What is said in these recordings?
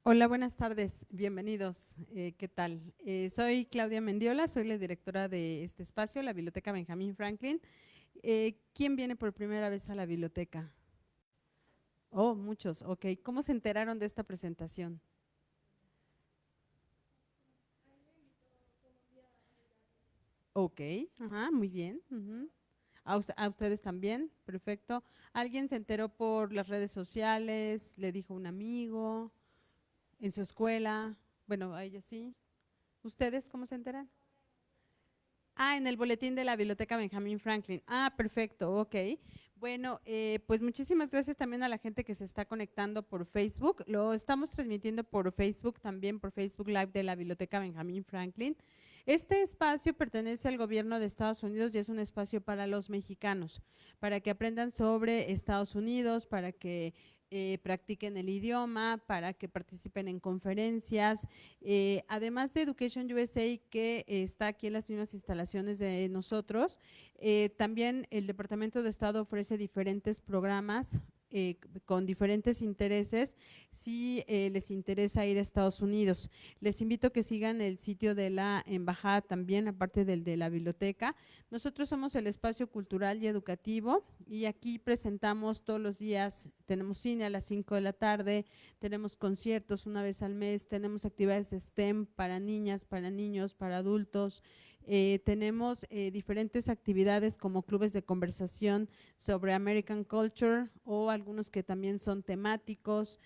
Hola, buenas tardes, bienvenidos. ¿Qué tal? Soy Claudia Mendiola, soy la directora de este espacio, la Biblioteca Benjamín Franklin. ¿Quién viene por primera vez a la biblioteca? Oh, muchos, ok. ¿Cómo se enteraron de esta presentación? Ok, ajá, muy bien. Ujú. ¿A ustedes también? Perfecto. ¿Alguien se enteró por las redes sociales? ¿Le dijo un amigo? ¿En su escuela? Bueno, a ella sí. ¿Ustedes cómo se enteran? Ah, en el boletín de la Biblioteca Benjamín Franklin. Ah, perfecto, ok. Bueno, pues muchísimas gracias también a la gente que se está conectando por Facebook. Lo estamos transmitiendo por Facebook, también por Facebook Live de la Biblioteca Benjamín Franklin. Este espacio pertenece al gobierno de Estados Unidos y es un espacio para los mexicanos, para que aprendan sobre Estados Unidos, para que practiquen el idioma, para que participen en conferencias. Además de Education USA, que está aquí en las mismas instalaciones de nosotros, también el Departamento de Estado ofrece diferentes programas con diferentes intereses si les interesa ir a Estados Unidos. Les invito a que sigan el sitio de la embajada también, aparte del de la biblioteca. Nosotros somos el espacio cultural y educativo y aquí presentamos todos los días, tenemos cine a las 5 de la tarde, tenemos conciertos una vez al mes, tenemos actividades de STEM para niñas, para niños, para adultos. Tenemos diferentes actividades como clubes de conversación sobre American Culture o algunos que también son temáticos.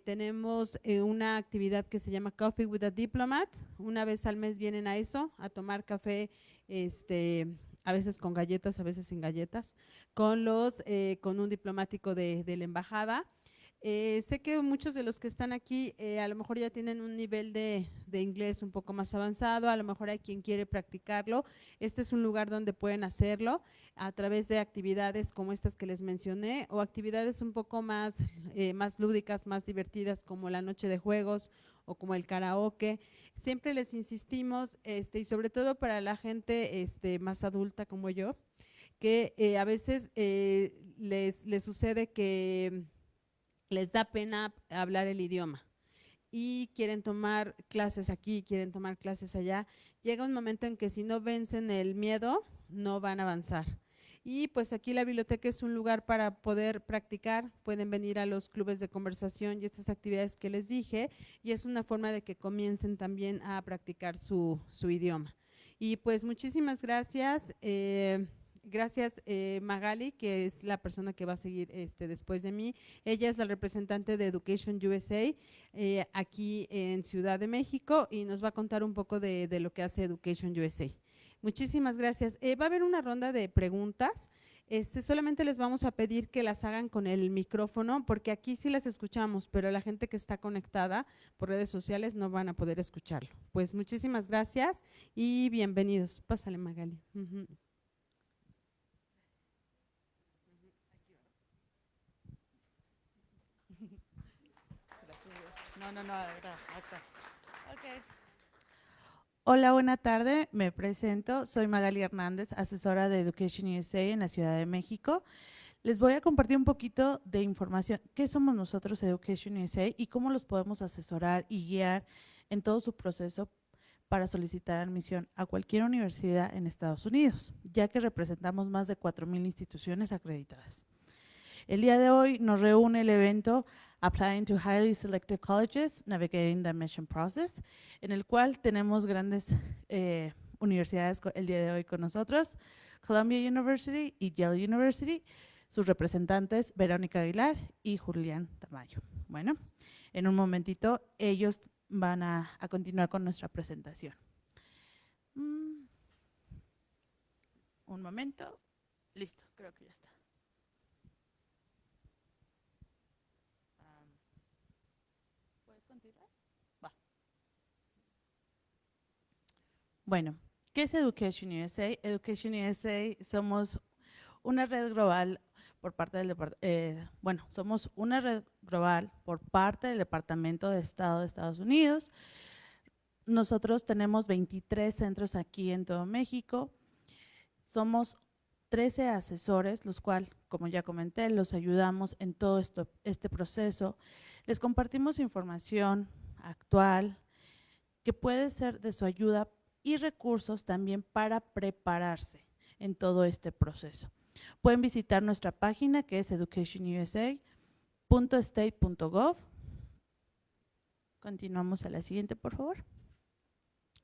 Tenemos una actividad que se llama Coffee with a Diplomat. Una vez al mes vienen a eso, a tomar café, a veces con galletas, a veces sin galletas, con un diplomático de la embajada. Sé que muchos de los que están aquí a lo mejor ya tienen un nivel de inglés un poco más avanzado, a lo mejor hay quien quiere practicarlo. Este es un lugar donde pueden hacerlo a través de actividades como estas que les mencioné o actividades un poco más lúdicas, más divertidas como la noche de juegos o como el karaoke. Siempre les insistimos, y sobre todo para la gente más adulta como yo, que a veces les sucede que les da pena hablar el idioma y quieren tomar clases aquí, quieren tomar clases allá. Llega un momento en que si no vencen el miedo, no van a avanzar. Y pues aquí la biblioteca es un lugar para poder practicar, pueden venir a los clubes de conversación y estas actividades que les dije, y es una forma de que comiencen también a practicar su idioma. Y pues muchísimas gracias. Gracias Magali, que es la persona que va a seguir después de mí. Ella es la representante de Education USA aquí en Ciudad de México y nos va a contar un poco de lo que hace Education USA. Muchísimas gracias. Va a haber una ronda de preguntas. Solamente les vamos a pedir que las hagan con el micrófono, porque aquí sí las escuchamos, pero la gente que está conectada por redes sociales no van a poder escucharlo. Pues muchísimas gracias y bienvenidos. Pásale, Magali. Gracias. No, no, no, gracias. Okay. Hola, buena tarde. Me presento. Soy Magali Hernández, asesora de Education USA en la Ciudad de México. Les voy a compartir un poquito de información. ¿Qué somos nosotros, Education USA, y cómo los podemos asesorar y guiar en todo su proceso para solicitar admisión a cualquier universidad en Estados Unidos, ya que representamos más de 4,000 instituciones acreditadas? El día de hoy nos reúne el evento Applying to Highly Selective Colleges, Navigating the Admission Process, en el cual tenemos grandes universidades el día de hoy con nosotros, Columbia University y Yale University, sus representantes Veronica Aguilar y Julian Tamayo. Bueno, en un momentito ellos van a continuar con nuestra presentación. Un momento, listo, creo que ya está. ¿Puedes continuar? Va. Bueno, ¿qué es Education USA? Education USA somos una red global por parte del somos una red global por parte del Departamento de Estado de Estados Unidos. Este tenemos 23 centros aquí en todo México. Somos 13 asesores, los cuales, como ya comenté, los ayudamos en todo este proceso Les compartimos información actual que puede ser de su ayuda y recursos también para prepararse en todo este proceso. Pueden visitar nuestra página que es educationusa.state.gov. Continuamos a la siguiente, por favor.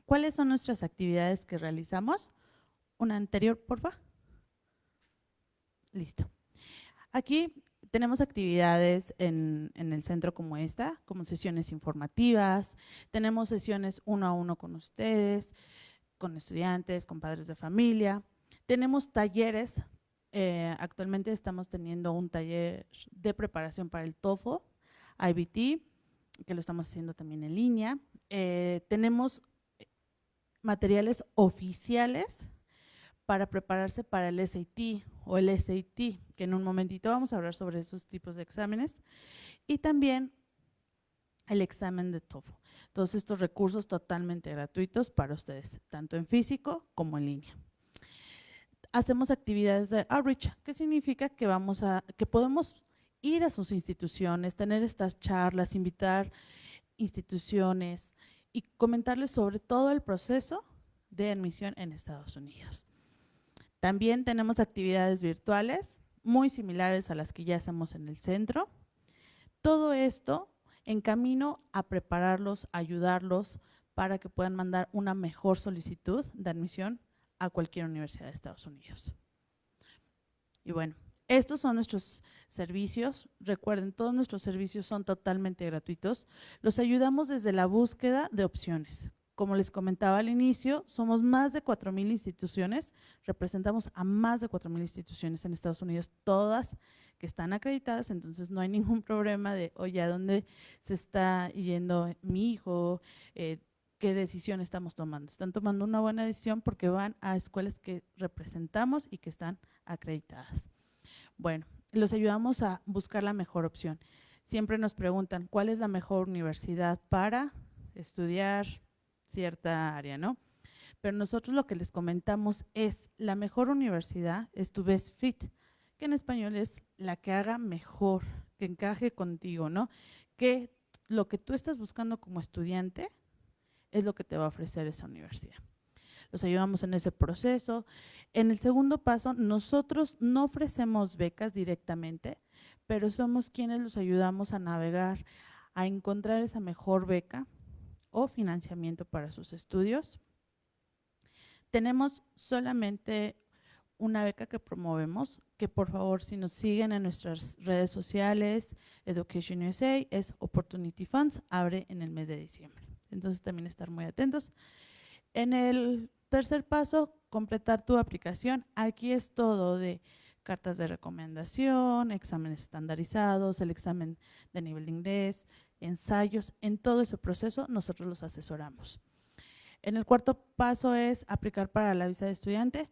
¿Cuáles son nuestras actividades que realizamos? Una anterior, por favor. Listo. Aquí tenemos actividades en el centro como esta, como sesiones informativas, tenemos sesiones uno a uno con ustedes, con estudiantes, con padres de familia, tenemos talleres, actualmente estamos teniendo un taller de preparación para el TOEFL, IBT, que lo estamos haciendo también en línea, tenemos materiales oficiales para prepararse para el SAT o el SAT, que en un momentito vamos a hablar sobre esos tipos de exámenes, y también el examen de TOEFL. Todos estos recursos totalmente gratuitos para ustedes, tanto en físico como en línea. Hacemos actividades de outreach, que significa que podemos ir a sus instituciones, tener estas charlas, invitar instituciones y comentarles sobre todo el proceso de admisión en Estados Unidos. También tenemos actividades virtuales muy similares a las que ya hacemos en el centro. Todo esto en camino a prepararlos, ayudarlos para que puedan mandar una mejor solicitud de admisión a cualquier universidad de Estados Unidos. Y bueno, estos son nuestros servicios. Recuerden, todos nuestros servicios son totalmente gratuitos. Los ayudamos desde la búsqueda de opciones. Como les comentaba al inicio, somos más de 4,000 instituciones, representamos a más de 4,000 instituciones en Estados Unidos, todas que están acreditadas, entonces no hay ningún problema de, oye, ¿a dónde se está yendo mi hijo? ¿Qué decisión estamos tomando? Están tomando una buena decisión porque van a escuelas que representamos y que están acreditadas. Bueno, los ayudamos a buscar la mejor opción. Siempre nos preguntan, ¿cuál es la mejor universidad para estudiar cierta área, ¿no? Pero nosotros lo que les comentamos es, la mejor universidad es tu best fit, que en español es la que haga mejor, que encaje contigo, ¿no? Que lo que tú estás buscando como estudiante es lo que te va a ofrecer esa universidad. Los ayudamos en ese proceso. En el segundo paso, nosotros no ofrecemos becas directamente, pero somos quienes los ayudamos a navegar, a encontrar esa mejor beca o financiamiento para sus estudios. Tenemos solamente una beca que promovemos, que por favor si nos siguen en nuestras redes sociales, EducationUSA, es Opportunity Funds, abre en el mes de diciembre. Entonces también estar muy atentos. En el tercer paso, completar tu aplicación. Aquí es todo de cartas de recomendación, exámenes estandarizados, el examen de nivel de inglés, ensayos. En todo ese proceso nosotros los asesoramos. En el cuarto paso es aplicar para la visa de estudiante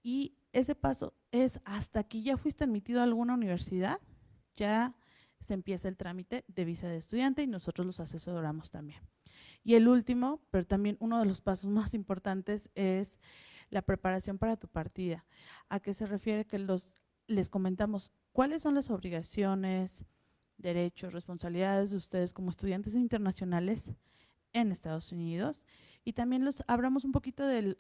y ese paso es hasta que ya fuiste admitido a alguna universidad, ya se empieza el trámite de visa de estudiante y nosotros los asesoramos también. Y el último, pero también uno de los pasos más importantes es la preparación para tu partida. ¿A qué se refiere? Que les comentamos cuáles son las obligaciones, derechos, responsabilidades de ustedes como estudiantes internacionales en Estados Unidos y también los hablamos un poquito del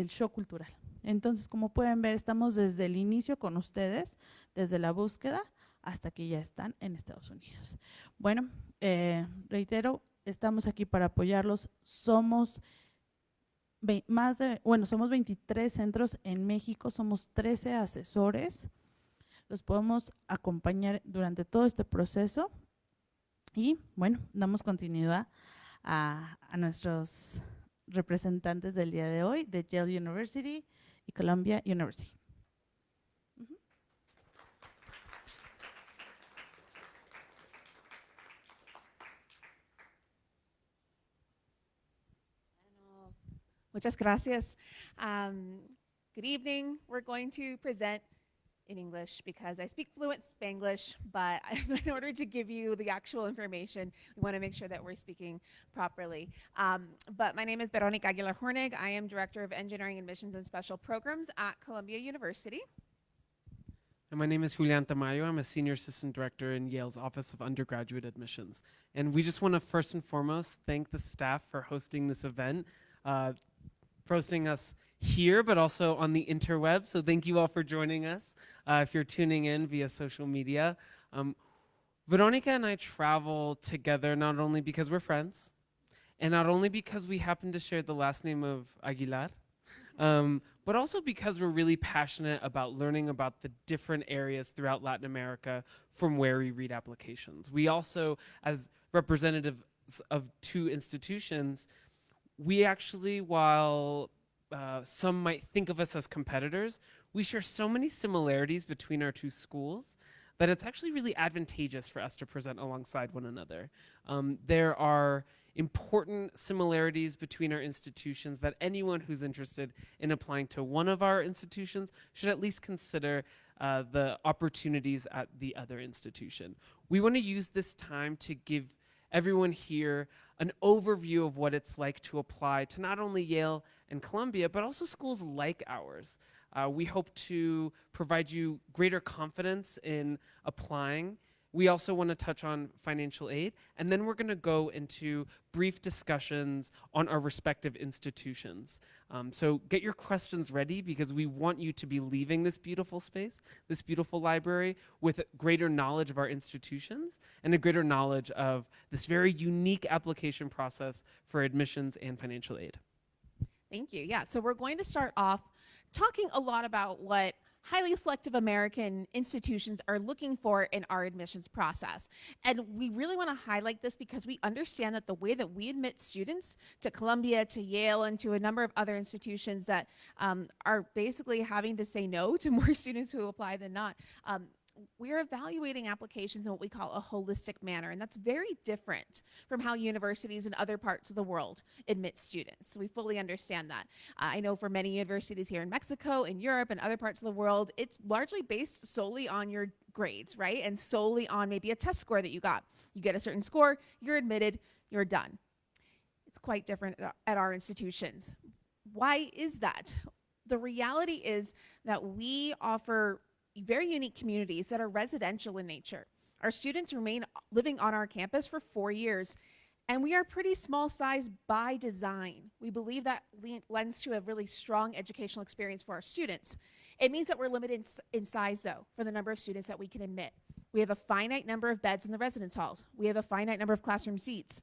show cultural. Entonces, como pueden ver, estamos desde el inicio con ustedes, desde la búsqueda hasta que ya están en Estados Unidos. Bueno, reitero, estamos aquí para apoyarlos. Somos 23 centros en México, somos 13 asesores. Los podemos acompañar durante todo este proceso y bueno, damos continuidad a nuestros representantes del día de hoy de Yale University y Columbia University. Muchas gracias. Good evening. We're going to present in English because I speak fluent Spanglish, but in order to give you the actual information, we want to make sure that we're speaking properly. But my name is Veronica Aguilar. I am Director of Engineering Admissions and Special Programs at Columbia University. And my name is Julian Tamayo. I'm a Senior Assistant Director in Yale's Office of Undergraduate Admissions. And we just want to first and foremost thank the staff for hosting this event, for hosting us here, but also on the interweb. So thank you all for joining us if you're tuning in via social media. Veronica and I travel together not only because we're friends, and not only because we happen to share the last name of Aguilar, but also because we're really passionate about learning about the different areas throughout Latin America from where we read applications. We also, as representatives of two institutions, we actually, while some might think of us as competitors, we share so many similarities between our two schools that it's actually really advantageous for us to present alongside one another. There are important similarities between our institutions that anyone who's interested in applying to one of our institutions should at least consider the opportunities at the other institution. We want to use this time to give everyone here an overview of what it's like to apply to not only Yale and Columbia, but also schools like ours. We hope to provide you greater confidence in applying. We also want to touch on financial aid, and then we're going to go into brief discussions on our respective institutions. So get your questions ready, because we want you to be leaving this beautiful space, this beautiful library, with greater knowledge of our institutions and a greater knowledge of this very unique application process for admissions and financial aid. Thank you. Yeah, so we're going to start off talking a lot about what highly selective American institutions are looking for in our admissions process. And we really want to highlight this because we understand that the way that we admit students to Columbia, to Yale, and to a number of other institutions that are basically having to say no to more students who apply than not, we're evaluating applications in what we call a holistic manner, and that's very different from how universities in other parts of the world admit students. So we fully understand that. I know for many universities here in Mexico, in Europe, and other parts of the world, it's largely based solely on your grades, right? And solely on maybe a test score that you got. You get a certain score, you're admitted, you're done. It's quite different at our institutions. Why is that? The reality is that we offer very unique communities that are residential in nature. Our students remain living on our campus for 4 years, and we are pretty small size by design. We believe that lends to a really strong educational experience for our students. It means that we're limited in size, though, for the number of students that we can admit. We have a finite number of beds in the residence halls. We have a finite number of classroom seats.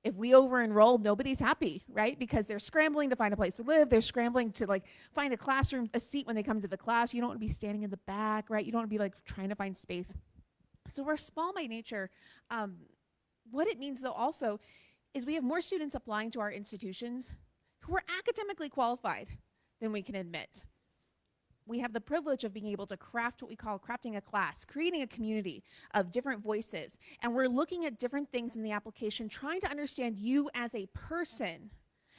If we over-enroll, nobody's happy, right? Because they're scrambling to find a place to live. They're scrambling to find a classroom, a seat when they come to the class. You don't want to be standing in the back, right? You don't want to be trying to find space. So we're small by nature. What it means, though, also is we have more students applying to our institutions who are academically qualified than we can admit. We have the privilege of being able to craft what we call crafting a class, creating a community of different voices. And we're looking at different things in the application, trying to understand you as a person,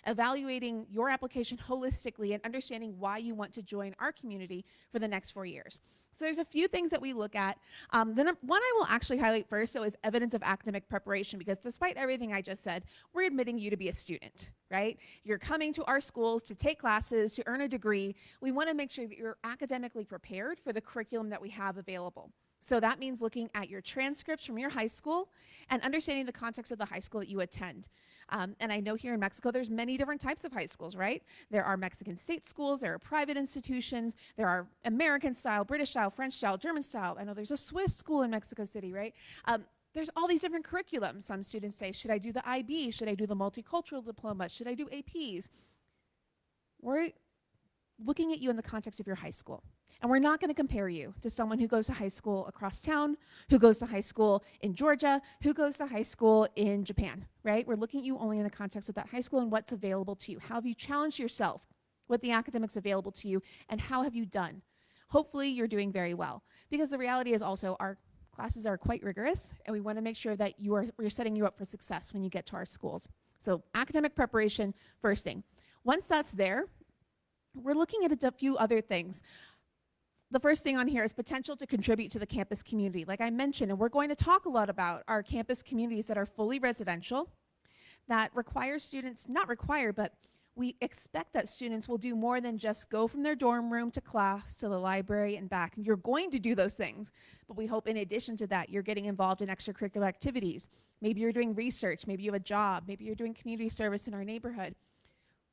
evaluating your application holistically and understanding why you want to join our community for the next 4 years. So there's a few things that we look at. The one I will actually highlight first, though, is evidence of academic preparation, because despite everything I just said, we're admitting you to be a student, right? You're coming to our schools to take classes, to earn a degree. We want to make sure that you're academically prepared for the curriculum that we have available. So that means looking at your transcripts from your high school and understanding the context of the high school that you attend. And I know here in Mexico, there's many different types of high schools, right? There are Mexican state schools, there are private institutions, there are American style, British style, French style, German style. I know there's a Swiss school in Mexico City, right? There's all these different curriculums. Some students say, should I do the IB? Should I do the multicultural diploma? Should I do APs? We're looking at you in the context of your high school. And we're not going to compare you to someone who goes to high school across town, who goes to high school in Georgia, who goes to high school in Japan, right? We're looking at you only in the context of that high school and what's available to you. How have you challenged yourself with the academics available to you, and how have you done? Hopefully you're doing very well, because the reality is also our classes are quite rigorous, and we want to make sure that we're setting you up for success when you get to our schools. So academic preparation, first thing. Once that's there, we're looking at a few other things. The first thing on here is potential to contribute to the campus community. Like I mentioned, and we're going to talk a lot about our campus communities that are fully residential, that require students, not require, but we expect that students will do more than just go from their dorm room to class, to the library and back. And you're going to do those things, but we hope in addition to that, you're getting involved in extracurricular activities. Maybe you're doing research, maybe you have a job, maybe you're doing community service in our neighborhood.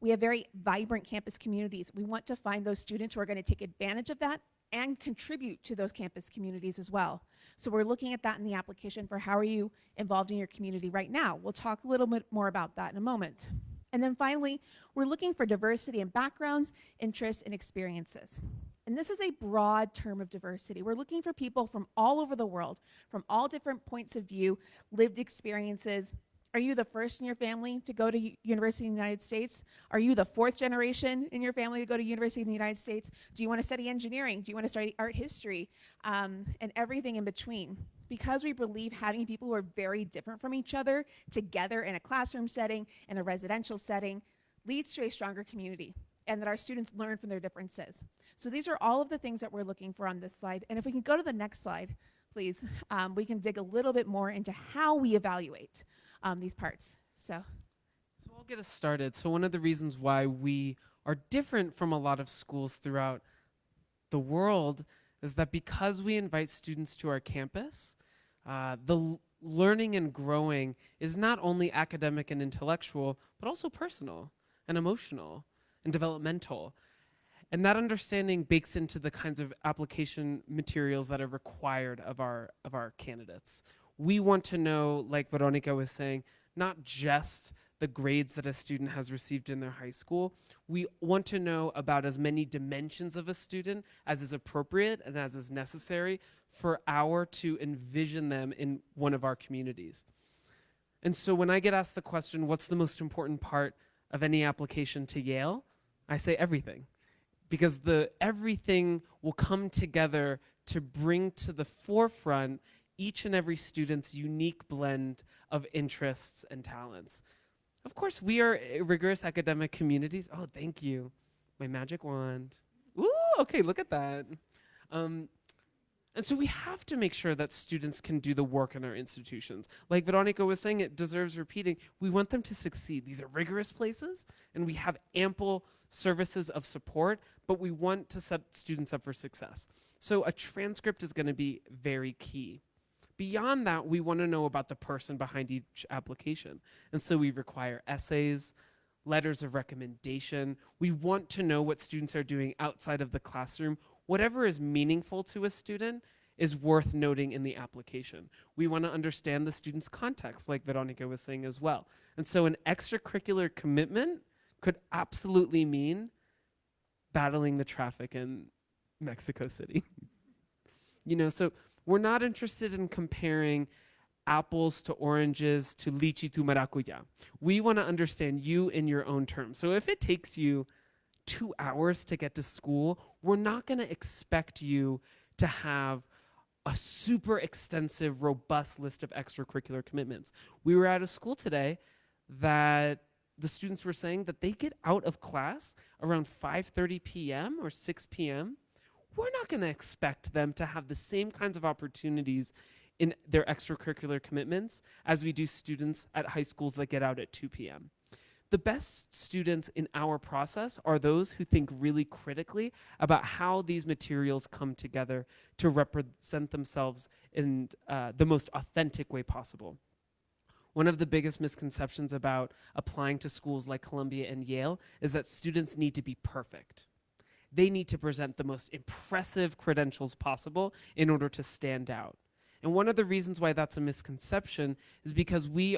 We have very vibrant campus communities. We want to find those students who are going to take advantage of that and contribute to those campus communities as well. So we're looking at that in the application for how are you involved in your community right now. We'll talk a little bit more about that in a moment. And then finally, we're looking for diversity in backgrounds, interests, and experiences. And this is a broad term of diversity. We're looking for people from all over the world, from all different points of view, lived experiences. Are you the first in your family to go to university in the United States? Are you the fourth generation in your family to go to university in the United States? Do you want to study engineering? Do you want to study art history? And everything in between. Because we believe having people who are very different from each other together in a classroom setting, in a residential setting, leads to a stronger community, and that our students learn from their differences. So these are all of the things that we're looking for on this slide. And if we can go to the next slide, please, we can dig a little bit more into how we evaluate these parts. So I'll get us started. So one of the reasons why we are different from a lot of schools throughout the world is that because we invite students to our campus, learning and growing is not only academic and intellectual, but also personal and emotional and developmental. And that understanding bakes into the kinds of application materials that are required of our candidates. We want to know, like Veronica was saying, not just the grades that a student has received in their high school. We want to know about as many dimensions of a student as is appropriate and as is necessary for to envision them in one of our communities. And so when I get asked the question, what's the most important part of any application to Yale? I say everything. Because everything will come together to bring to the forefront each and every student's unique blend of interests and talents. Of course, we are rigorous academic communities. Oh, thank you. My magic wand. Ooh, okay, look at that. And so we have to make sure that students can do the work in our institutions. Like Veronica was saying, it deserves repeating. We want them to succeed. These are rigorous places, and we have ample services of support, but we want to set students up for success. So a transcript is going to be very key. Beyond that, we want to know about the person behind each application. And so we require essays, letters of recommendation. We want to know what students are doing outside of the classroom. Whatever is meaningful to a student is worth noting in the application. We want to understand the student's context, like Veronica was saying as well. And so an extracurricular commitment could absolutely mean battling the traffic in Mexico City. So we're not interested in comparing apples to oranges to lychee to maracuya. We want to understand you in your own terms. So if it takes you 2 hours to get to school, we're not going to expect you to have a super extensive, robust list of extracurricular commitments. We were at a school today that the students were saying that they get out of class around 5:30 p.m. or 6 p.m. We're not going to expect them to have the same kinds of opportunities in their extracurricular commitments as we do students at high schools that get out at 2 p.m. The best students in our process are those who think really critically about how these materials come together to represent themselves in the most authentic way possible. One of the biggest misconceptions about applying to schools like Columbia and Yale is that students need to be perfect. They need to present the most impressive credentials possible in order to stand out. And one of the reasons why that's a misconception is because we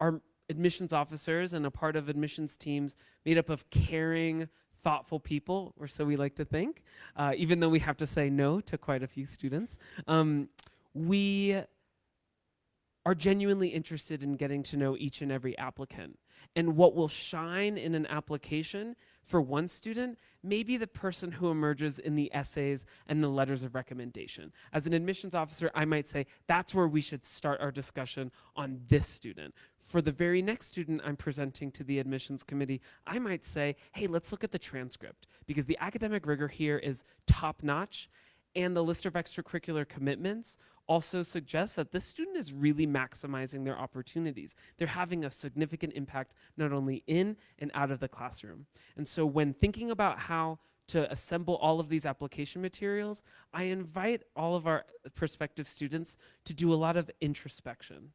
are admissions officers and a part of admissions teams made up of caring, thoughtful people, or so we like to think, even though we have to say no to quite a few students. We are genuinely interested in getting to know each and every applicant. And what will shine in an application for one student may be the person who emerges in the essays and the letters of recommendation. As an admissions officer, I might say, that's where we should start our discussion on this student. For the very next student I'm presenting to the admissions committee, I might say, hey, let's look at the transcript, because the academic rigor here is top-notch, and the list of extracurricular commitments also suggests that this student is really maximizing their opportunities. They're having a significant impact not only in and out of the classroom. And so when thinking about how to assemble all of these application materials, I invite all of our prospective students to do a lot of introspection.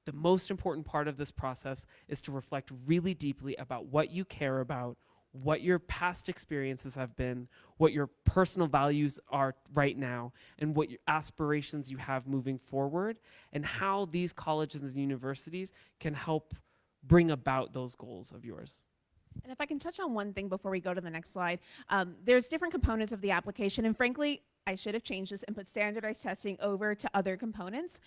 The most important part of this process is to reflect really deeply about what you care about, what your past experiences have been, what your personal values are right now, and what your aspirations you have moving forward, and how these colleges and universities can help bring about those goals of yours. And if I can touch on one thing before we go to the next slide, there's different components of the application, and frankly, I should have changed this and put standardized testing over to other components.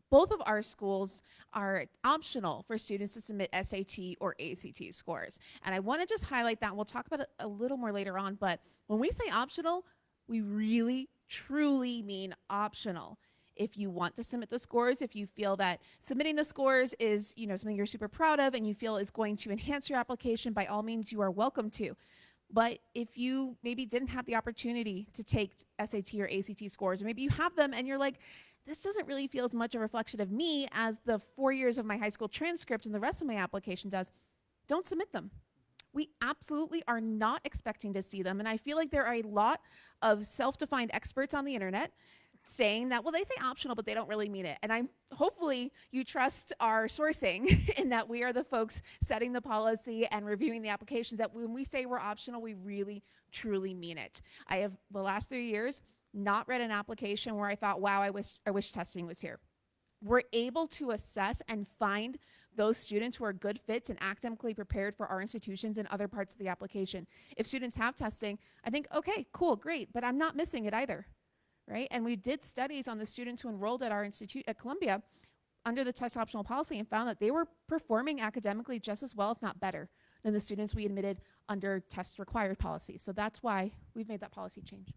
Both of our schools are optional for students to submit SAT or ACT scores. And I want to just highlight that. We'll talk about it a little more later on, but when we say optional, we really, truly mean optional. If you want to submit the scores, if you feel that submitting the scores is, something you're super proud of and you feel is going to enhance your application, by all means, you are welcome to. But if you maybe didn't have the opportunity to take SAT or ACT scores, or maybe you have them and you're like, this doesn't really feel as much a reflection of me as the 4 years of my high school transcript and the rest of my application does, don't submit them. We absolutely are not expecting to see them. And I feel like there are a lot of self-defined experts on the internet saying that, well, they say optional, but they don't really mean it. And hopefully you trust our sourcing in that we are the folks setting the policy and reviewing the applications, that when we say we're optional, we really, truly mean it. I have, the last 3 years, not read an application where I thought, wow, I wish testing was here. We're able to assess and find those students who are good fits and academically prepared for our institutions and other parts of the application. If students have testing, I think, okay, cool, great, but I'm not missing it either, right? And we did studies on the students who enrolled at our institute at Columbia under the test optional policy and found that they were performing academically just as well, if not better, than the students we admitted under test required policy. So that's why we've made that policy change.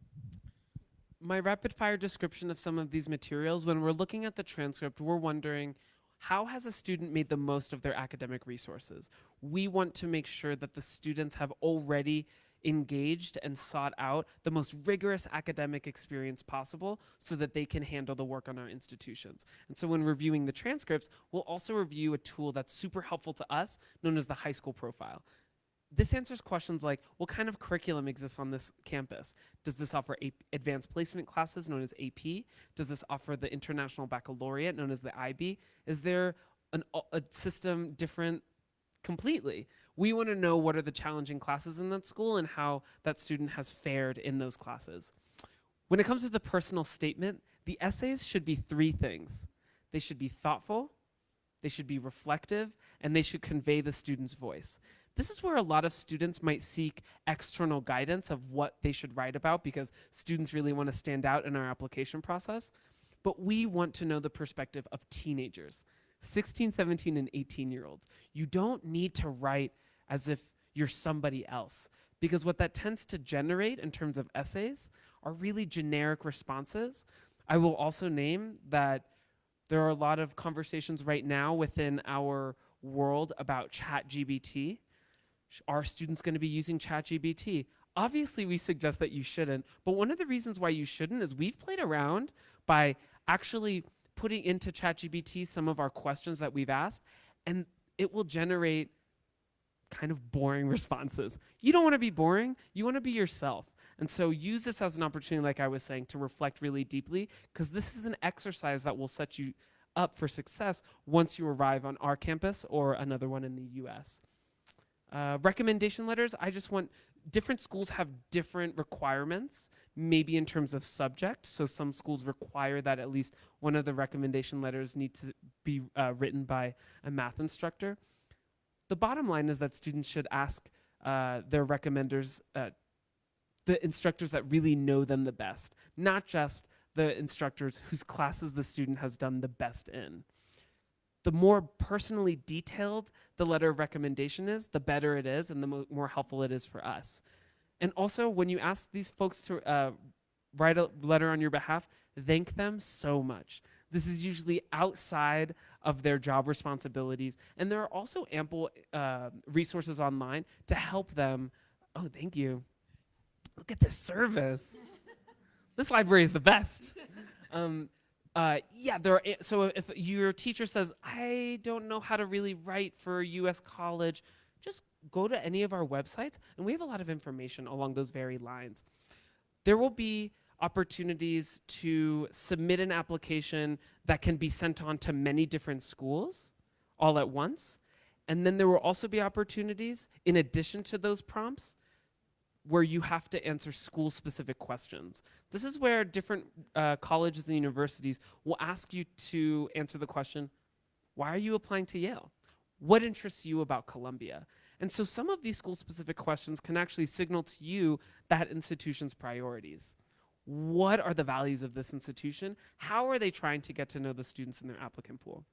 My rapid fire description of some of these materials, when we're looking at the transcript, we're wondering, how has a student made the most of their academic resources? We want to make sure that the students have already engaged and sought out the most rigorous academic experience possible so that they can handle the work on our institutions. And so when reviewing the transcripts, we'll also review a tool that's super helpful to us, known as the high school profile. This answers questions like, what kind of curriculum exists on this campus? Does this offer advanced placement classes, known as AP? Does this offer the International Baccalaureate, known as the IB? Is there a system different completely? We want to know what are the challenging classes in that school and how that student has fared in those classes. When it comes to the personal statement, the essays should be 3 things. They should be thoughtful, they should be reflective, and they should convey the student's voice. This is where a lot of students might seek external guidance of what they should write about, because students really want to stand out in our application process. But we want to know the perspective of teenagers, 16, 17, and 18-year-olds. You don't need to write as if you're somebody else, because what that tends to generate in terms of essays are really generic responses. I will also name that there are a lot of conversations right now within our world about ChatGPT. Are students going to be using ChatGPT? Obviously, we suggest that you shouldn't, but one of the reasons why you shouldn't is we've played around by actually putting into ChatGPT some of our questions that we've asked, and it will generate kind of boring responses. You don't want to be boring, you want to be yourself. And so use this as an opportunity, like I was saying, to reflect really deeply, because this is an exercise that will set you up for success once you arrive on our campus or another one in the US. Recommendation letters, I just want, different schools have different requirements, maybe in terms of subject. So some schools require that at least one of the recommendation letters need to be written by a math instructor. The bottom line is that students should ask their recommenders, the instructors that really know them the best, not just the instructors whose classes the student has done the best in. The more personally detailed the letter of recommendation is, the better it is and the more helpful it is for us. And also, when you ask these folks to write a letter on your behalf, thank them so much. This is usually outside of their job responsibilities, and there are also ample resources online to help them. Oh, thank you. Look at this service. This library is the best. Yeah, so if your teacher says, I don't know how to really write for a U.S. college, just go to any of our websites, and we have a lot of information along those very lines. There will be opportunities to submit an application that can be sent on to many different schools all at once. And then there will also be opportunities, in addition to those prompts, where you have to answer school-specific questions. This is where different colleges and universities will ask you to answer the question, why are you applying to Yale? What interests you about Columbia? And so some of these school-specific questions can actually signal to you that institution's priorities. What are the values of this institution? How are they trying to get to know the students in their applicant pool?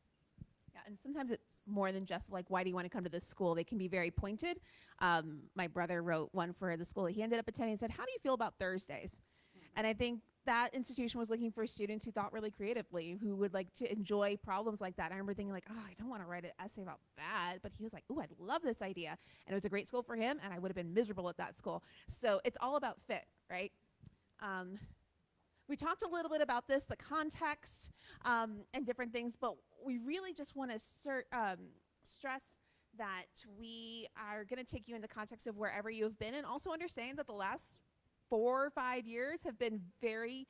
Yeah, and sometimes it's more than just like, why do you want to come to this school? They can be very pointed. My brother wrote one for the school that he ended up attending and said, how do you feel about Thursdays? And I think that institution was looking for students who thought really creatively, who would like to enjoy problems like that. I remember thinking like, oh, I don't want to write an essay about that. But he was like, oh, I love this idea. And it was a great school for him, and I would have been miserable at that school. So it's all about fit, right? We talked a little bit about this, the context and different things, but we really just want to stress that we are going to take you in the context of wherever you have been, and also understand that the last 4 or 5 years have been very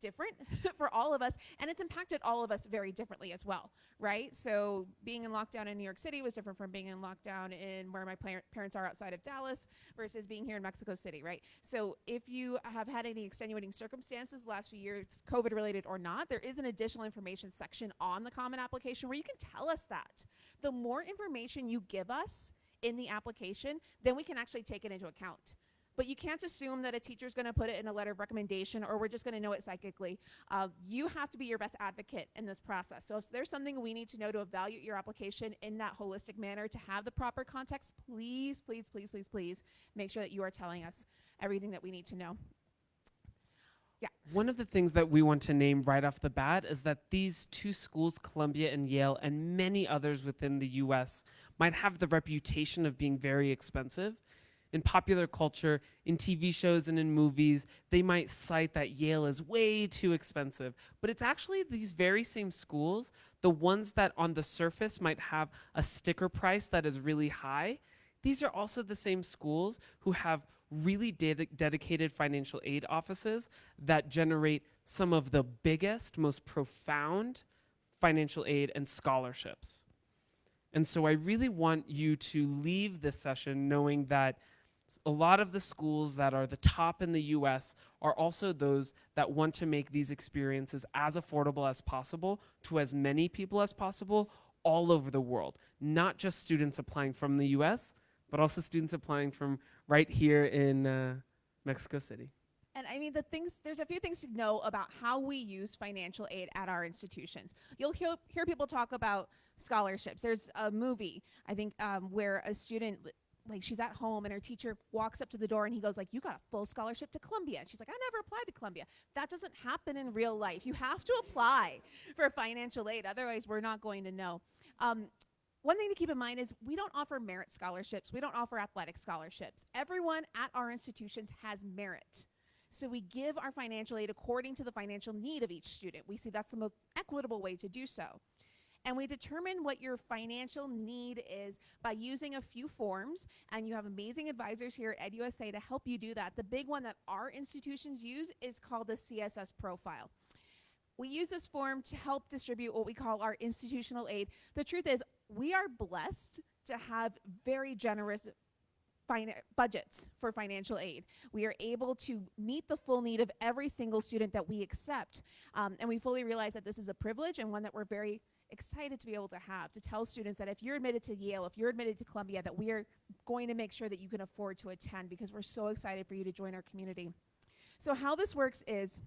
different for all of us, and it's impacted all of us very differently as well, right? So being in lockdown in New York City was different from being in lockdown in where my parents are outside of Dallas versus being here in Mexico City, right? So if you have had any extenuating circumstances the last few years, COVID related or not, there is an additional information section on the Common Application where you can tell us that. The more information you give us in the application, then we can actually take it into account. But you can't assume that a teacher's going to put it in a letter of recommendation, or we're just going to know it psychically. You have to be your best advocate in this process. So if there's something we need to know to evaluate your application in that holistic manner to have the proper context, please, please, please, please, please make sure that you are telling us everything that we need to know. Yeah. One of the things that we want to name right off the bat is that these two schools, Columbia and Yale, and many others within the US, might have the reputation of being very expensive. In popular culture, in TV shows and in movies, they might cite that Yale is way too expensive. But it's actually these very same schools, the ones that on the surface might have a sticker price that is really high. These are also the same schools who have really dedicated financial aid offices that generate some of the biggest, most profound financial aid and scholarships. And so I really want you to leave this session knowing that a lot of the schools that are the top in the US are also those that want to make these experiences as affordable as possible to as many people as possible all over the world. Not just students applying from the US, but also students applying from right here in Mexico City. And I mean, there's a few things to know about how we use financial aid at our institutions. You'll hear people talk about scholarships. There's a movie, I think, where a student, like, she's at home and her teacher walks up to the door and he goes like, you got a full scholarship to Columbia. And she's like, I never applied to Columbia. That doesn't happen in real life. You have to apply for financial aid. Otherwise, we're not going to know. One thing to keep in mind is we don't offer merit scholarships. We don't offer athletic scholarships. Everyone at our institutions has merit. So we give our financial aid according to the financial need of each student. We see that's the most equitable way to do so. And we determine what your financial need is by using a few forms, and you have amazing advisors here at EduUSA to help you do that. The big one that our institutions use is called the CSS profile. We use this form to help distribute what we call our institutional aid. The truth is, we are blessed to have very generous budgets for financial aid. We are able to meet the full need of every single student that we accept. And we fully realize that this is a privilege and one that we're very excited to be able to have, to tell students that if you're admitted to Yale, if you're admitted to Columbia, that we are going to make sure that you can afford to attend, because we're so excited for you to join our community. So how this works is,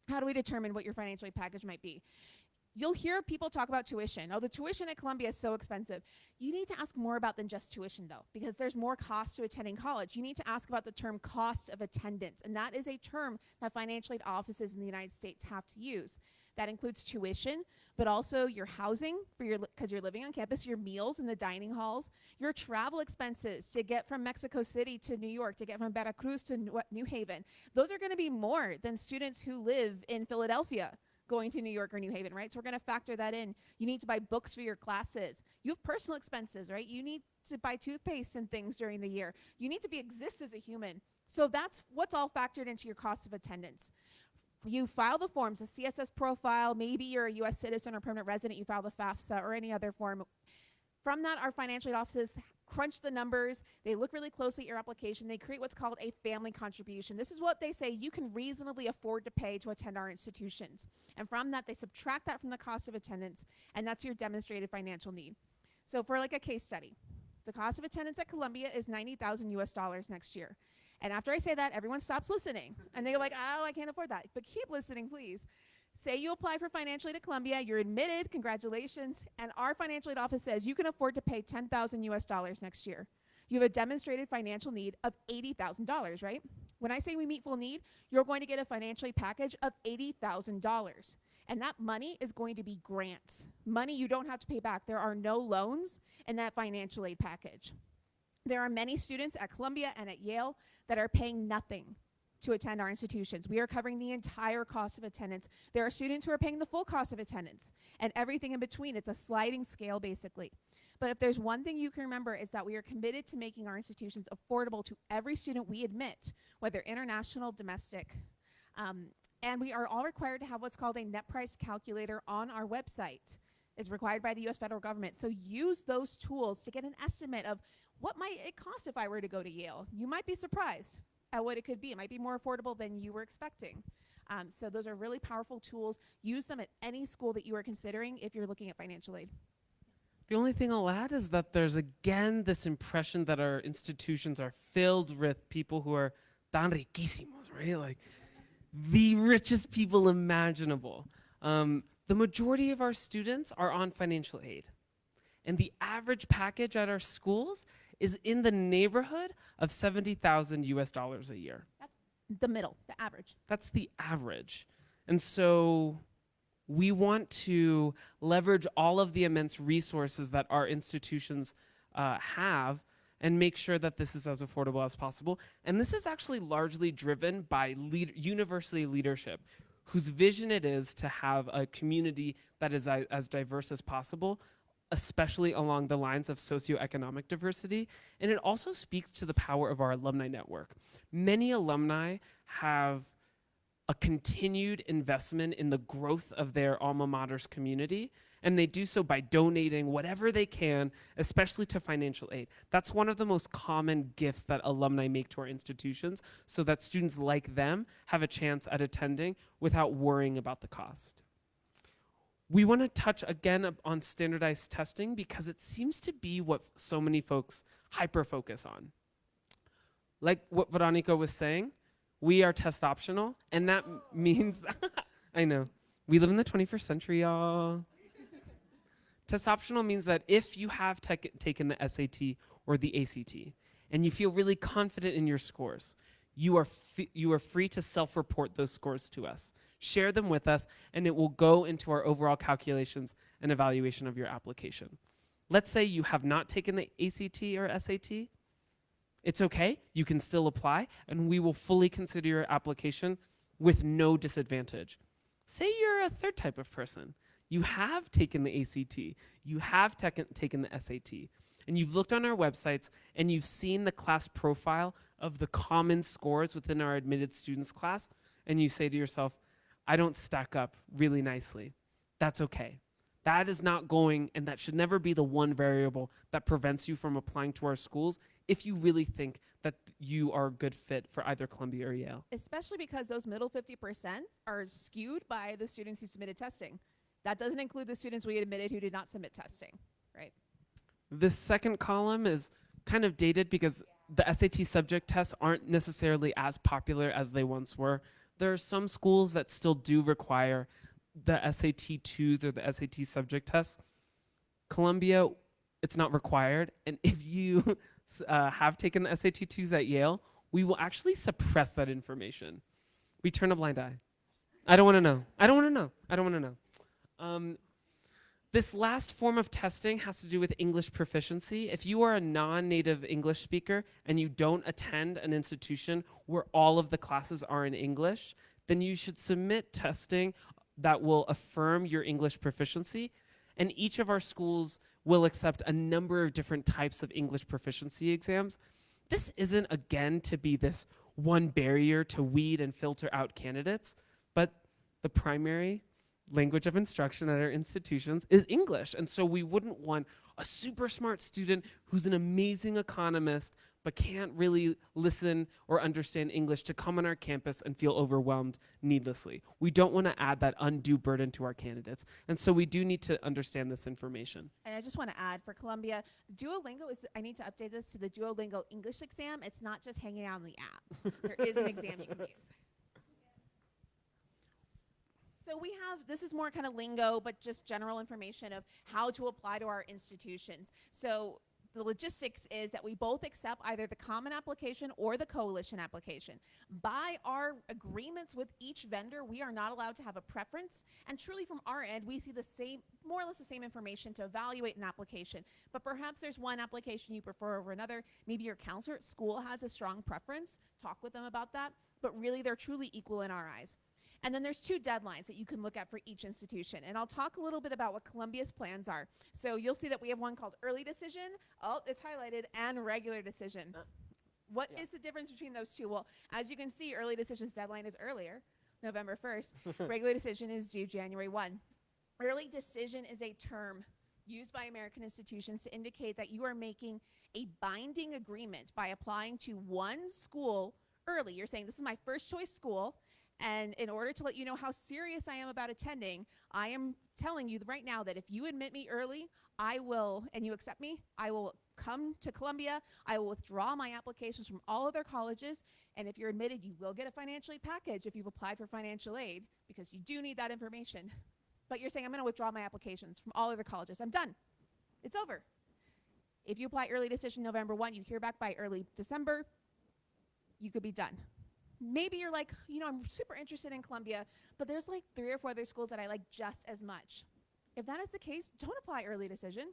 how do we determine what your financial aid package might be? You'll hear people talk about tuition. Oh, the tuition at Columbia is so expensive. You need to ask more about than just tuition, though, because there's more cost to attending college. You need to ask about the term cost of attendance, and that is a term that financial aid offices in the United States have to use. That includes tuition, but also your housing for your, because you're living on campus, your meals in the dining halls, your travel expenses to get from Mexico City to New York, to get from Veracruz to New Haven. Those are going to be more than students who live in Philadelphia going to New York or New Haven, right? So we're going to factor that in. You need to buy books for your classes. You have personal expenses, right? You need to buy toothpaste and things during the year. You need to exist as a human. So that's what's all factored into your cost of attendance. You file the forms, a CSS profile, maybe you're a US citizen or permanent resident, you file the FAFSA or any other form. From that, our financial aid offices crunch the numbers, they look really closely at your application, they create what's called a family contribution. This is what they say you can reasonably afford to pay to attend our institutions. And from that, they subtract that from the cost of attendance, and that's your demonstrated financial need. So for like a case study, the cost of attendance at Columbia is $90,000 US next year. And after I say that, everyone stops listening. And they're like, oh, I can't afford that. But keep listening, please. Say you apply for financial aid at Columbia, you're admitted, congratulations, and our financial aid office says you can afford to pay $10,000 US next year. You have a demonstrated financial need of $80,000, right? When I say we meet full need, you're going to get a financial aid package of $80,000. And that money is going to be grants. Money you don't have to pay back. There are no loans in that financial aid package. There are many students at Columbia and at Yale that are paying nothing to attend our institutions. We are covering the entire cost of attendance. There are students who are paying the full cost of attendance and everything in between. It's a sliding scale, basically. But if there's one thing you can remember, is that we are committed to making our institutions affordable to every student we admit, whether international, domestic. And we are all required to have what's called a net price calculator on our website. It's required by the US federal government. So use those tools to get an estimate of what might it cost if I were to go to Yale. You might be surprised at what it could be. It might be more affordable than you were expecting. So those are really powerful tools. Use them at any school that you are considering if you're looking at financial aid. The only thing I'll add is that there's again this impression that our institutions are filled with people who are tan riquísimos, right? Like the richest people imaginable. The majority of our students are on financial aid. And the average package at our schools is in the neighborhood of $70,000 US a year. That's the middle, the average. That's the average. And so we want to leverage all of the immense resources that our institutions have and make sure that this is as affordable as possible. And this is actually largely driven by university leadership, whose vision it is to have a community that is as diverse as possible, especially along the lines of socioeconomic diversity. And it also speaks to the power of our alumni network. Many alumni have a continued investment in the growth of their alma mater's community, and they do so by donating whatever they can, especially to financial aid. That's one of the most common gifts that alumni make to our institutions, so that students like them have a chance at attending without worrying about the cost. We want to touch again on standardized testing because it seems to be what so many folks hyper-focus on. Like what Veronica was saying, we are test optional, and that means, I know, we live in the 21st century, y'all. Test optional means that if you have taken the SAT or the ACT, and you feel really confident in your scores, you are free to self-report those scores to us. Share them with us, and it will go into our overall calculations and evaluation of your application. Let's say you have not taken the ACT or SAT. It's okay, you can still apply, and we will fully consider your application with no disadvantage. Say you're a third type of person. You have taken the ACT, you have taken the SAT, and you've looked on our websites, and you've seen the class profile of the common scores within our admitted students class, and you say to yourself, I don't stack up really nicely. That's okay. That is not going, and that should never be the one variable that prevents you from applying to our schools if you really think that you are a good fit for either Columbia or Yale. Especially because those middle 50% are skewed by the students who submitted testing. That doesn't include the students we admitted who did not submit testing, right? This second column is kind of dated because the SAT subject tests aren't necessarily as popular as they once were. There are some schools that still do require the SAT 2s or the SAT subject tests. Columbia, it's not required. And if you have taken the SAT 2s at Yale, we will actually suppress that information. We turn a blind eye. I don't want to know. I don't want to know. I don't want to know. This last form of testing has to do with English proficiency. If you are a non-native English speaker and you don't attend an institution where all of the classes are in English, then you should submit testing that will affirm your English proficiency. And each of our schools will accept a number of different types of English proficiency exams. This isn't, again, to be this one barrier to weed and filter out candidates, but the primary language of instruction at our institutions is English. And so we wouldn't want a super smart student who's an amazing economist but can't really listen or understand English to come on our campus and feel overwhelmed needlessly. We don't want to add that undue burden to our candidates. And so we do need to understand this information. And I just want to add for Columbia, Duolingo is, I need to update this to the Duolingo English exam. It's not just hanging out on the app. There is an exam you can use. So we have, this is more kind of lingo, but just general information of how to apply to our institutions. So the logistics is that we both accept either the common application or the coalition application. By our agreements with each vendor, we are not allowed to have a preference. And truly from our end, we see the same, more or less the same information to evaluate an application. But perhaps there's one application you prefer over another. Maybe your counselor at school has a strong preference. Talk with them about that. But really, they're truly equal in our eyes. And then there's 2 deadlines that you can look at for each institution. And I'll talk a little bit about what Columbia's plans are. So you'll see that we have one called early decision. Oh, it's highlighted, and regular decision. What is the difference between those two? Well, as you can see, early decision's deadline is earlier, November 1st. Regular decision is due January 1. Early decision is a term used by American institutions to indicate that you are making a binding agreement by applying to one school early. You're saying, this is my first choice school. And in order to let you know how serious I am about attending, I am telling you right now that if you admit me early, I will, and you accept me, I will come to Columbia, I will withdraw my applications from all other colleges, and if you're admitted, you will get a financial aid package if you've applied for financial aid, because you do need that information. But you're saying, I'm gonna withdraw my applications from all other colleges. I'm done. It's over. If you apply early decision November 1, you hear back by early December, you could be done. Maybe you're like, you know, I'm super interested in Columbia, but there's like 3 or 4 other schools that I like just as much. If that is the case, don't apply early decision.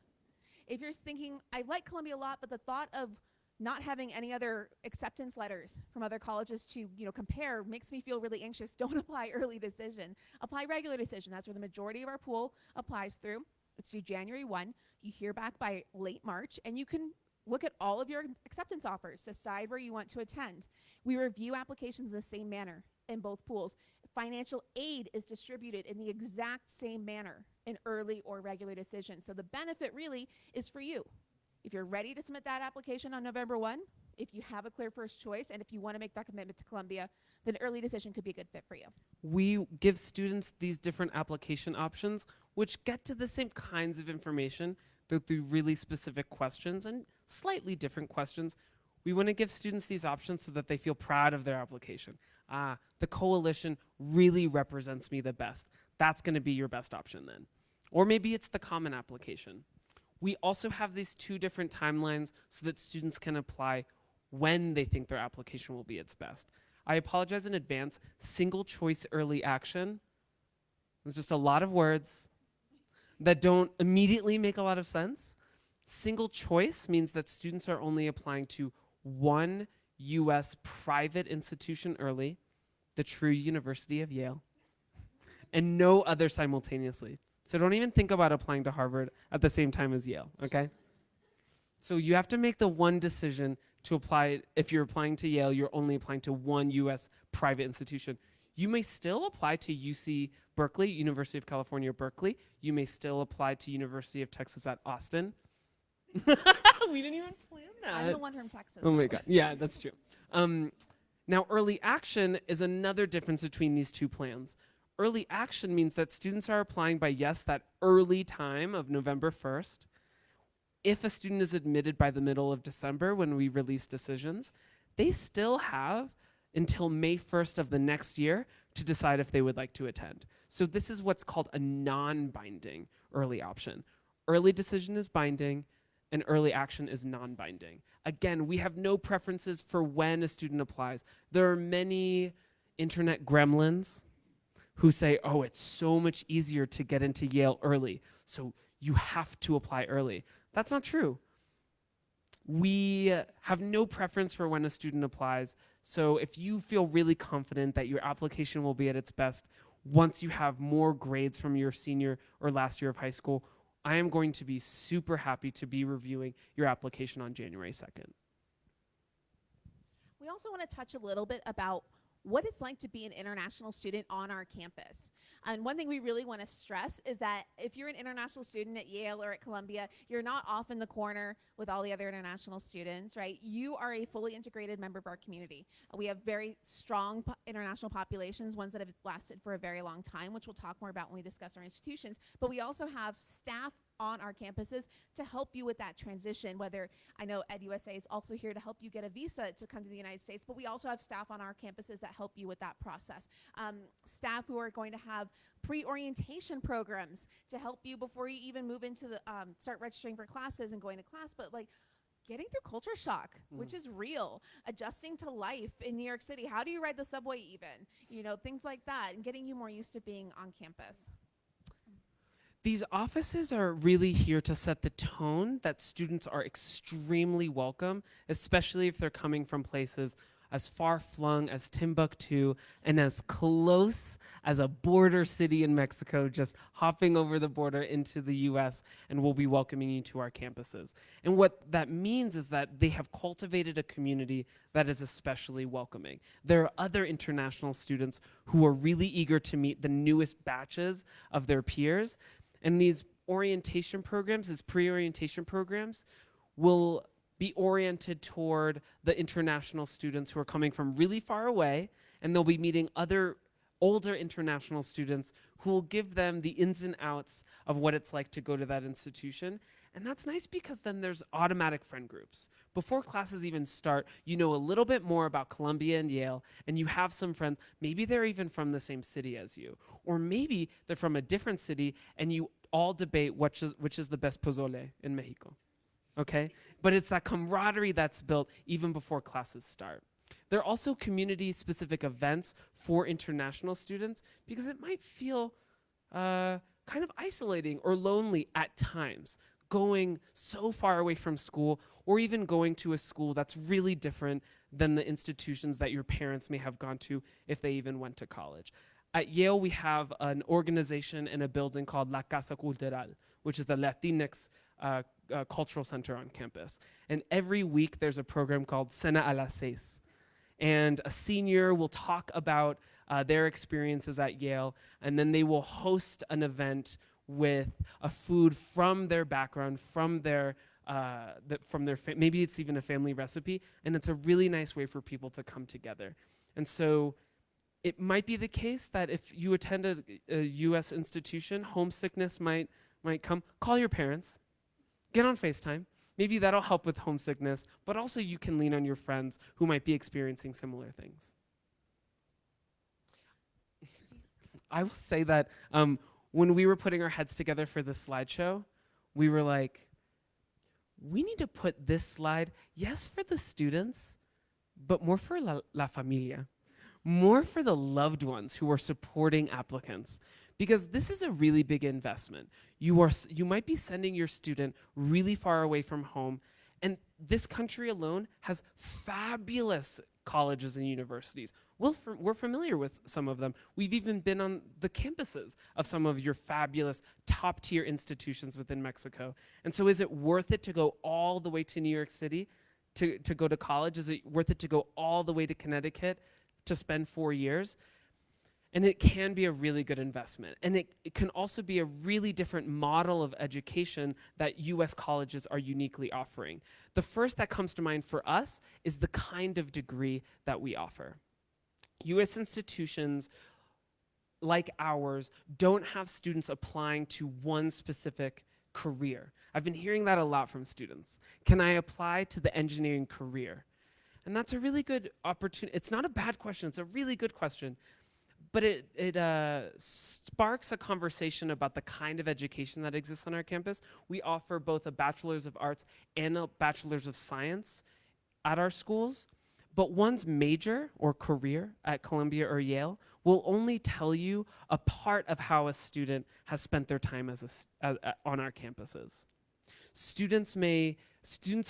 If you're thinking, I like Columbia a lot, but the thought of not having any other acceptance letters from other colleges to, you know, compare makes me feel really anxious, don't apply early decision. Apply regular decision. That's where the majority of our pool applies through. It's due January 1. You hear back by late March, and you can look at all of your acceptance offers, decide where you want to attend. We review applications in the same manner in both pools. Financial aid is distributed in the exact same manner in early or regular decision. So the benefit really is for you. If you're ready to submit that application on November 1, if you have a clear first choice, and if you want to make that commitment to Columbia, then early decision could be a good fit for you. We give students these different application options, which get to the same kinds of information, though through really specific questions and slightly different questions. We want to give students these options so that they feel proud of their application. The coalition really represents me the best. That's going to be your best option then. Or maybe it's the common application. We also have these 2 different timelines so that students can apply when they think their application will be its best. I apologize in advance. Single choice early action. There's just a lot of words that don't immediately make a lot of sense. Single choice means that students are only applying to one U.S. private institution early, the true University of Yale, and no other simultaneously. So don't even think about applying to Harvard at the same time as Yale, okay? So you have to make the one decision to apply. If you're applying to Yale, you're only applying to one U.S. private institution. You may still apply to UC Berkeley, University of California, Berkeley. You may still apply to University of Texas at Austin. We didn't even plan that. I'm the one from Texas. Oh my God, yeah, that's true. Now, early action is another difference between these 2 plans. Early action means that students are applying by, yes, that early time of November 1st. If a student is admitted by the middle of December when we release decisions, they still have until May 1st of the next year to decide if they would like to attend. So this is what's called a non-binding early option. Early decision is binding, and early action is non-binding. Again, we have no preferences for when a student applies. There are many internet gremlins who say, oh, it's so much easier to get into Yale early, so you have to apply early. That's not true. We have no preference for when a student applies, so if you feel really confident that your application will be at its best once you have more grades from your senior or last year of high school, I am going to be super happy to be reviewing your application on January 2nd. We also want to touch a little bit about what it's like to be an international student on our campus. And one thing we really want to stress is that if you're an international student at Yale or at Columbia, you're not off in the corner with all the other international students, right? You are a fully integrated member of our community. We have very strong international populations, ones that have lasted for a very long time, which we'll talk more about when we discuss our institutions. But we also have staff on our campuses to help you with that transition, whether I know EdUSA is also here to help you get a visa to come to the United States, but we also have staff on our campuses that help you with that process. Staff who are going to have pre-orientation programs to help you before you even move into the, start registering for classes and going to class, but like getting through culture shock, which is real, adjusting to life in New York City. How do you ride the subway even? You know, things like that, and getting you more used to being on campus. These offices are really here to set the tone that students are extremely welcome, especially if they're coming from places as far-flung as Timbuktu and as close as a border city in Mexico, just hopping over the border into the US, and we'll be welcoming you to our campuses. And what that means is that they have cultivated a community that is especially welcoming. There are other international students who are really eager to meet the newest batches of their peers, and these orientation programs, these pre-orientation programs, will be oriented toward the international students who are coming from really far away, and they'll be meeting other older international students who will give them the ins and outs of what it's like to go to that institution. And that's nice because then there's automatic friend groups. Before classes even start, you know a little bit more about Columbia and Yale, and you have some friends. Maybe they're even from the same city as you, or maybe they're from a different city, and you all debate which is the best pozole in Mexico, okay? But it's that camaraderie that's built even before classes start. There are also community-specific events for international students because it might feel kind of isolating or lonely at times, going so far away from school, or even going to a school that's really different than the institutions that your parents may have gone to if they even went to college. At Yale, we have an organization in a building called La Casa Cultural, which is the Latinx cultural center on campus. And every week there's a program called Cena a las Seis. And a senior will talk about their experiences at Yale, and then they will host an event with a food from their background, from their maybe it's even a family recipe, and it's a really nice way for people to come together. And so it might be the case that if you attend a U.S. institution, homesickness might come. Call your parents, get on FaceTime. Maybe that'll help with homesickness, but also you can lean on your friends who might be experiencing similar things. I will say that when we were putting our heads together for this slideshow, we were like, we need to put this slide, yes, for the students, but more for la familia, more for the loved ones who are supporting applicants. Because this is a really big investment. You might be sending your student really far away from home, and this country alone has fabulous colleges and universities. We're familiar with some of them. We've even been on the campuses of some of your fabulous top-tier institutions within Mexico. And so is it worth it to go all the way to New York City to go to college? Is it worth it to go all the way to Connecticut to spend 4 years? And it can be a really good investment. And it can also be a really different model of education that US colleges are uniquely offering. The first that comes to mind for us is the kind of degree that we offer. US institutions like ours don't have students applying to one specific career. I've been hearing that a lot from students. Can I apply to the engineering career? And that's a really good opportunity. It's not a bad question, it's a really good question. But it sparks a conversation about the kind of education that exists on our campus. We offer both a Bachelor's of Arts and a Bachelor's of Science at our schools, but one's major or career at Columbia or Yale will only tell you a part of how a student has spent their time on our campuses. Students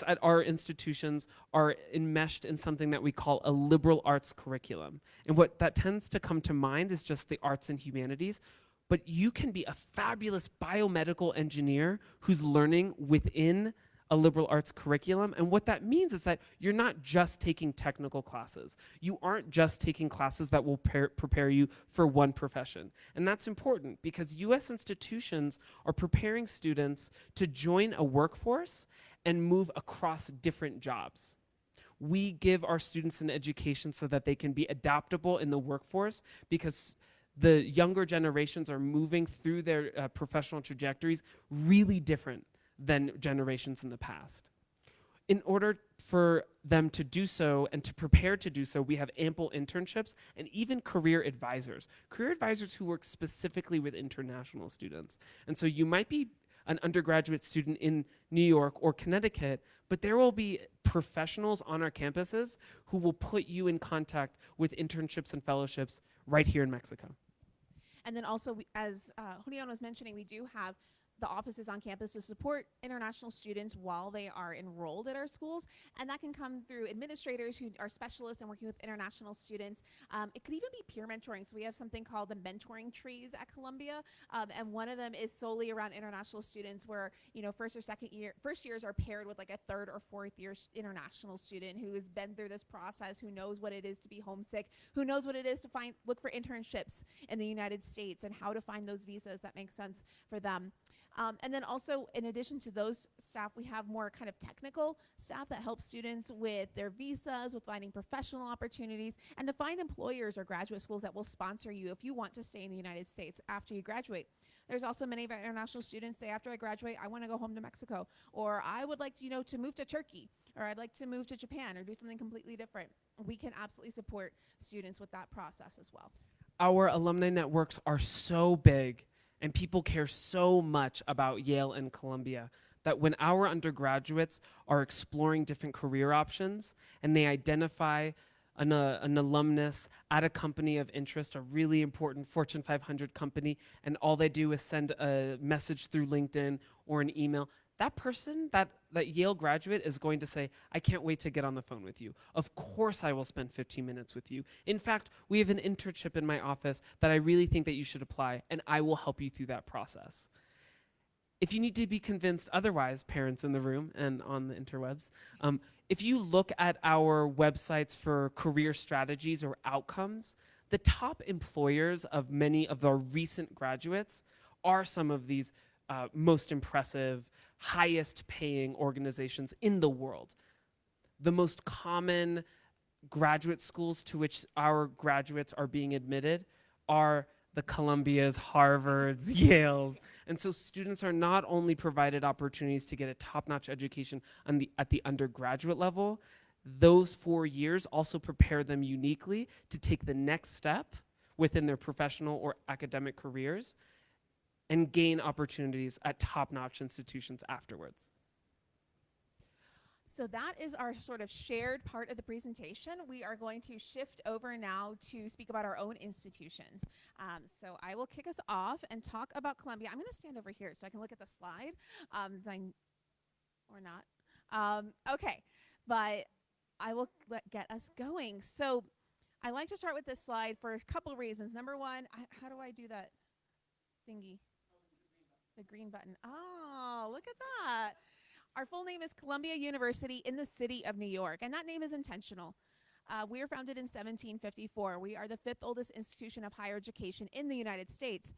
at our institutions are enmeshed in something that we call a liberal arts curriculum. And what that tends to come to mind is just the arts and humanities. But you can be a fabulous biomedical engineer who's learning within a liberal arts curriculum. And what that means is that you're not just taking technical classes. You aren't just taking classes that will prepare you for one profession. And that's important because US institutions are preparing students to join a workforce and move across different jobs. We give our students an education so that they can be adaptable in the workforce because the younger generations are moving through their professional trajectories really different than generations in the past. In order for them to do so and to prepare to do so, we have ample internships and even career advisors who work specifically with international students. And so you might be an undergraduate student in New York or Connecticut, but there will be professionals on our campuses who will put you in contact with internships and fellowships right here in Mexico. And then also, as Julian was mentioning, we do have the offices on campus to support international students while they are enrolled at our schools. And that can come through administrators who are specialists in working with international students. It could even be peer mentoring. So we have something called the mentoring trees at Columbia. And one of them is solely around international students where, you know, first years are paired with like a third or fourth year international student who has been through this process, who knows what it is to be homesick, who knows what it is to look for internships in the United States and how to find those visas that make sense for them. And then also, in addition to those staff, we have more kind of technical staff that help students with their visas, with finding professional opportunities, and to find employers or graduate schools that will sponsor you if you want to stay in the United States after you graduate. There's also many of our international students say, after I graduate, I want to go home to Mexico, or I would like, to move to Turkey, or I'd like to move to Japan, or do something completely different. We can absolutely support students with that process as well. Our alumni networks are so big and people care so much about Yale and Columbia that when our undergraduates are exploring different career options and they identify an alumnus at a company of interest, a really important Fortune 500 company, and all they do is send a message through LinkedIn or an email, that person, that Yale graduate is going to say, I can't wait to get on the phone with you. Of course I will spend 15 minutes with you. In fact, we have an internship in my office that I really think that you should apply, and I will help you through that process. If you need to be convinced otherwise, parents in the room and on the interwebs, if you look at our websites for career strategies or outcomes, the top employers of many of our recent graduates are some of these most impressive, highest paying organizations in the world. The most common graduate schools to which our graduates are being admitted are the Columbias, Harvards, Yales. And so students are not only provided opportunities to get a top-notch education at the undergraduate level, those 4 years also prepare them uniquely to take the next step within their professional or academic careers and gain opportunities at top-notch institutions afterwards. So that is our sort of shared part of the presentation. We are going to shift over now to speak about our own institutions. So I will kick us off and talk about Columbia. I'm going to stand over here so I can look at the slide, or not. Okay, but I will get us going. So I like to start with this slide for a couple of reasons. Number one, how do I do that thingy? The green button. Oh, look at that. Our full name is Columbia University in the city of New York, and that name is intentional. We were founded in 1754. We are the 5th oldest institution of higher education in the United States.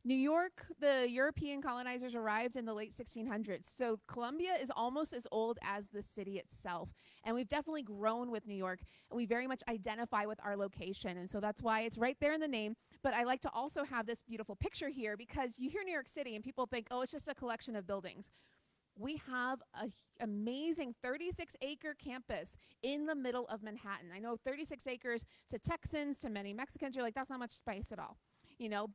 New York, the European colonizers arrived in the late 1600s, so Columbia is almost as old as the city itself. And we've definitely grown with New York, and we very much identify with our location, and so that's why it's right there in the name. But I like to also have this beautiful picture here because you hear New York City and people think, oh, it's just a collection of buildings. We have an amazing 36-acre campus in the middle of Manhattan. I know 36 acres to Texans, to many Mexicans, you're like, that's not much space at all.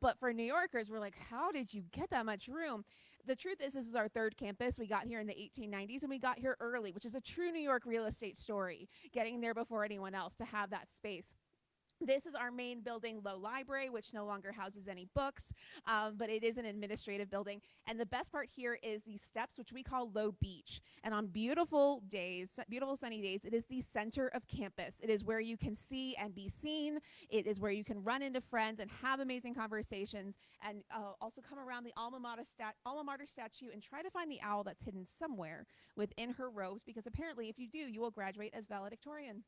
But for New Yorkers, we're like, how did you get that much room? The truth is, this is our 3rd campus. We got here in the 1890s, and we got here early, which is a true New York real estate story, getting there before anyone else to have that space. This is our main building, Low Library, which no longer houses any books, but it is an administrative building. And the best part here is these steps, which we call Low Beach. And on beautiful days, beautiful sunny days, it is the center of campus. It is where you can see and be seen. It is where you can run into friends and have amazing conversations, and also come around the alma mater statue and try to find the owl that's hidden somewhere within her robes, because apparently if you do, you will graduate as valedictorian.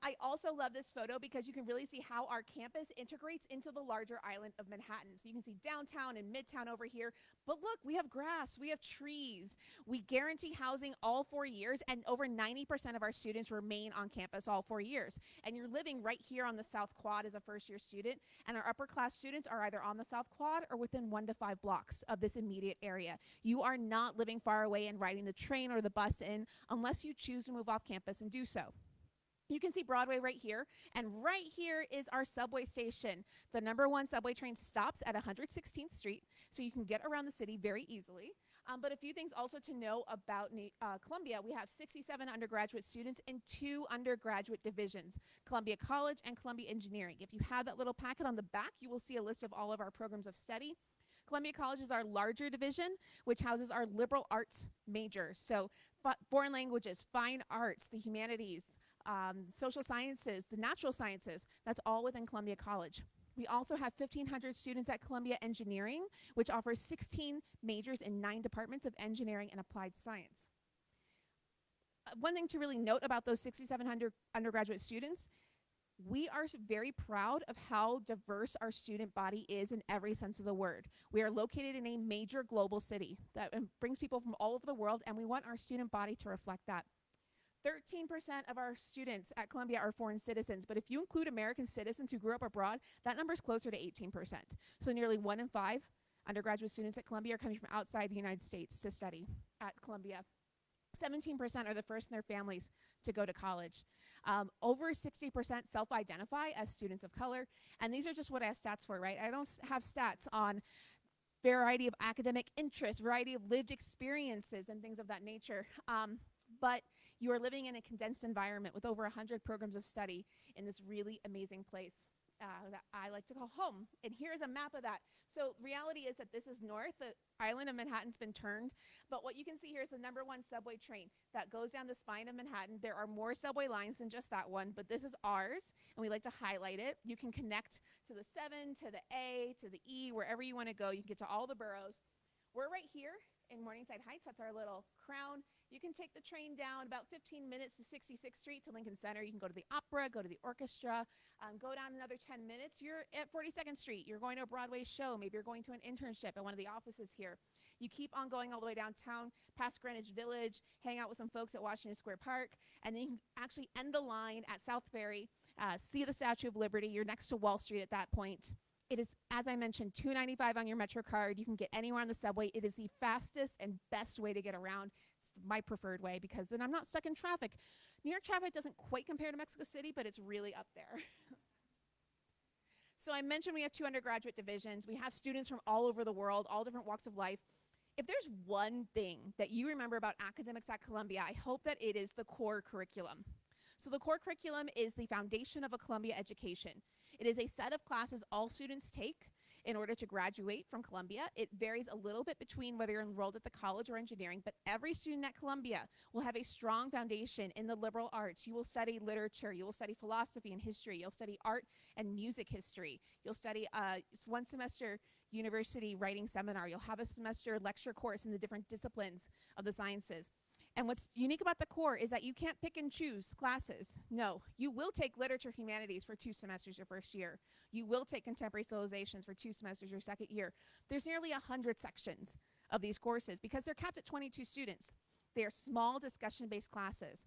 I also love this photo because you can really see how our campus integrates into the larger island of Manhattan. So you can see downtown and midtown over here, but look, we have grass, we have trees, we guarantee housing all 4 years, and over 90% of our students remain on campus all 4 years. And you're living right here on the South Quad as a first-year student, and our upper class students are either on the South Quad or within 1 to 5 blocks of this immediate area. You are not living far away and riding the train or the bus in unless you choose to move off campus and do so. You can see Broadway right here, and right here is our subway station. The #1 subway train stops at 116th Street, so you can get around the city very easily. But a few things also to know about Columbia. We have 67 undergraduate students in 2 undergraduate divisions, Columbia College and Columbia Engineering. If you have that little packet on the back, you will see a list of all of our programs of study. Columbia College is our larger division, which houses our liberal arts majors. So foreign languages, fine arts, the humanities, social sciences, the natural sciences, that's all within Columbia College. We also have 1,500 students at Columbia Engineering, which offers 16 majors in 9 departments of engineering and applied science. One thing to really note about those 6,700 undergraduate students, we are very proud of how diverse our student body is in every sense of the word. We are located in a major global city that brings people from all over the world, and we want our student body to reflect that. 13% of our students at Columbia are foreign citizens, but if you include American citizens who grew up abroad, that number is closer to 18%. So nearly 1 in 5 undergraduate students at Columbia are coming from outside the United States to study at Columbia. 17% are the first in their families to go to college. Over 60% self-identify as students of color, and these are just what I have stats for, right? I don't have stats on variety of academic interests, variety of lived experiences, and things of that nature. But you are living in a condensed environment with over 100 programs of study in this really amazing place that I like to call home. And here's a map of that. So reality is that this is north. The island of Manhattan's been turned. But what you can see here is the #1 subway train that goes down the spine of Manhattan. There are more subway lines than just that one, but this is ours, and we like to highlight it. You can connect to the 7, to the A, to the E, wherever you want to go. You can get to all the boroughs. We're right here in Morningside Heights. That's our little crown. You can take the train down about 15 minutes to 66th Street to Lincoln Center. You can go to the opera, go to the orchestra, go down another 10 minutes. You're at 42nd Street. You're going to a Broadway show. Maybe you're going to an internship at one of the offices here. You keep on going all the way downtown, past Greenwich Village, hang out with some folks at Washington Square Park, and then you can actually end the line at South Ferry, see the Statue of Liberty. You're next to Wall Street at that point. It is, as I mentioned, $2.95 on your MetroCard. You can get anywhere on the subway. It is the fastest and best way to get around. It's my preferred way because then I'm not stuck in traffic. New York traffic doesn't quite compare to Mexico City, but it's really up there. So I mentioned we have 2 undergraduate divisions. We have students from all over the world, all different walks of life. If there's one thing that you remember about academics at Columbia, I hope that it is the core curriculum. So the core curriculum is the foundation of a Columbia education. It is a set of classes all students take in order to graduate from Columbia. It varies a little bit between whether you're enrolled at the college or engineering, but every student at Columbia will have a strong foundation in the liberal arts. You will study literature, you will study philosophy and history, you'll study art and music history, you'll study 1 semester university writing seminar, you'll have a semester lecture course in the different disciplines of the sciences. And what's unique about the core is that you can't pick and choose classes. No, you will take literature humanities for 2 semesters your first year. You will take contemporary civilizations for 2 semesters your second year. There's nearly 100 sections of these courses because they're capped at 22 students. They are small discussion-based classes.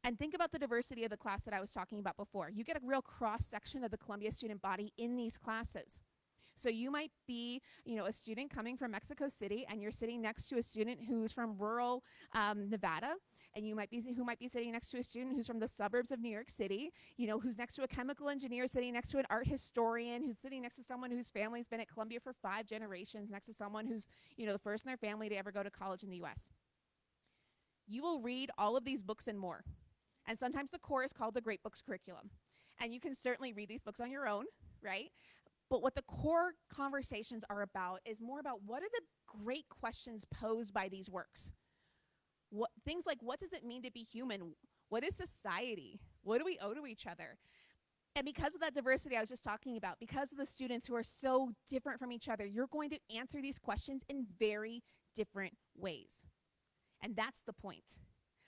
And think about the diversity of the class that I was talking about before. You get a real cross-section of the Columbia student body in these classes. So you might be, a student coming from Mexico City, and you're sitting next to a student who's from rural Nevada, and who might be sitting next to a student who's from the suburbs of New York City, who's next to a chemical engineer, sitting next to an art historian, who's sitting next to someone whose family's been at Columbia for 5 generations, next to someone who's, the first in their family to ever go to college in the U.S. You will read all of these books and more. And sometimes the core is called the Great Books Curriculum. And you can certainly read these books on your own, right? But what the core conversations are about is more about what are the great questions posed by these works? Things like, what does it mean to be human? What is society? What do we owe to each other? And because of that diversity I was just talking about, because of the students who are so different from each other, you're going to answer these questions in very different ways. And that's the point.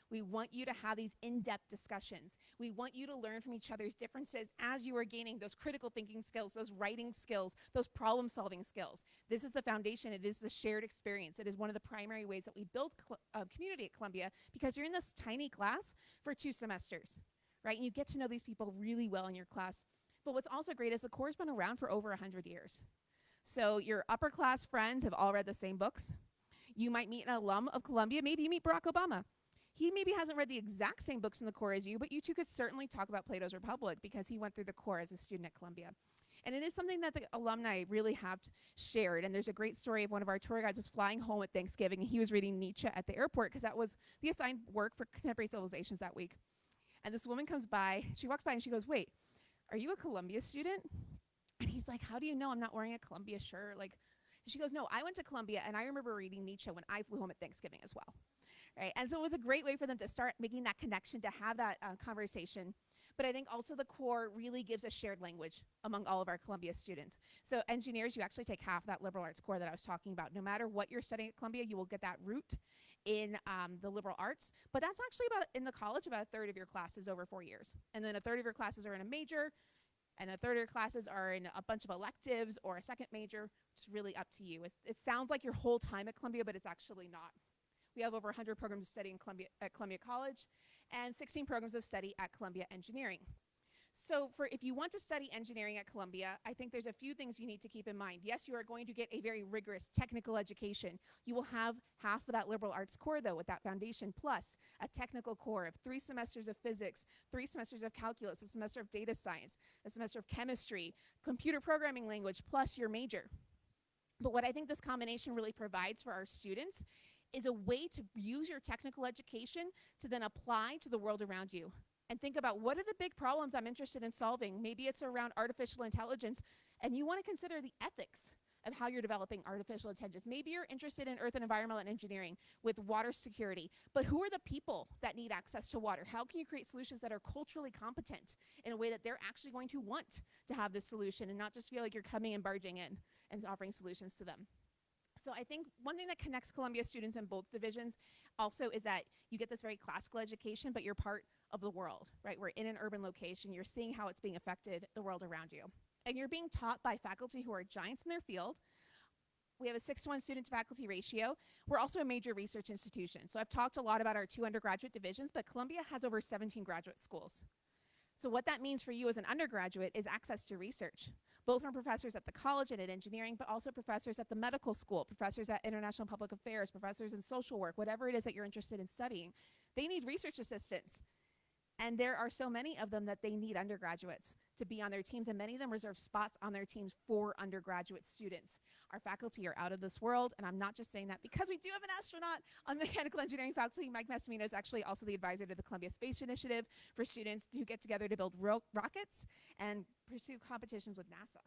We want you to have these in-depth discussions. We want you to learn from each other's differences as you are gaining those critical thinking skills, those writing skills, those problem-solving skills. This is the foundation. It is the shared experience. It is one of the primary ways that we build community at Columbia, because you're in this tiny class for 2 semesters, right? And you get to know these people really well in your class. But what's also great is the Corps has been around for over 100 years. So your upper class friends have all read the same books. You might meet an alum of Columbia. Maybe you meet Barack Obama. He maybe hasn't read the exact same books in the Corps as you, but you two could certainly talk about Plato's Republic because he went through the Corps as a student at Columbia. And it is something that the alumni really have shared. And there's a great story of one of our tour guides was flying home at Thanksgiving, and he was reading Nietzsche at the airport because that was the assigned work for contemporary civilizations that week. And this woman comes by, she walks by and she goes, "Wait, are you a Columbia student?" And he's like, "How do you know I'm not wearing a Columbia shirt?" Like, she goes, "No, I went to Columbia and I remember reading Nietzsche when I flew home at Thanksgiving as well." Right? And so it was a great way for them to start making that connection, to have that conversation. But I think also the Corps really gives a shared language among all of our Columbia students. So engineers, you actually take half that liberal arts core that I was talking about. No matter what you're studying at Columbia, you will get that root in the liberal arts. But that's actually about, in the college, about a third of your classes over 4 years. And then a third of your classes are in a major, and a third of your classes are in a bunch of electives or a second major. It's really up to you. It sounds like your whole time at Columbia, but it's actually not. We have over 100 programs of study in at Columbia College and 16 programs of study at Columbia Engineering. So if you want to study engineering at Columbia, I think there's a few things you need to keep in mind. Yes, you are going to get a very rigorous technical education. You will have half of that liberal arts core, though, with that foundation, plus a technical core of 3 semesters of physics, 3 semesters of calculus, a semester of data science, a semester of chemistry, computer programming language, plus your major. But what I think this combination really provides for our students is a way to use your technical education to then apply to the world around you. And think about, what are the big problems I'm interested in solving? Maybe it's around artificial intelligence, and you want to consider the ethics of how you're developing artificial intelligence. Maybe you're interested in earth and environmental engineering with water security, but who are the people that need access to water? How can you create solutions that are culturally competent in a way that they're actually going to want to have this solution and not just feel like you're coming and barging in and offering solutions to them? So I think one thing that connects Columbia students in both divisions also is that you get this very classical education, but you're part of the world, right? We're in an urban location. You're seeing how it's being affected the world around you. And you're being taught by faculty who are giants in their field. We have a 6-to-1 student to faculty ratio. We're also a major research institution. So I've talked a lot about our 2 undergraduate divisions, but Columbia has over 17 graduate schools. So what that means for you as an undergraduate is access to research, both from professors at the college and at engineering, but also professors at the medical school, professors at international public affairs, professors in social work, whatever it is that you're interested in studying. They need research assistants. And there are so many of them that they need undergraduates to be on their teams, and many of them reserve spots on their teams for undergraduate students. Our faculty are out of this world, and I'm not just saying that because we do have an astronaut on the mechanical engineering faculty. Mike Massimino is actually also the advisor to the Columbia Space Initiative for students who get together to build rockets and pursue competitions with NASA.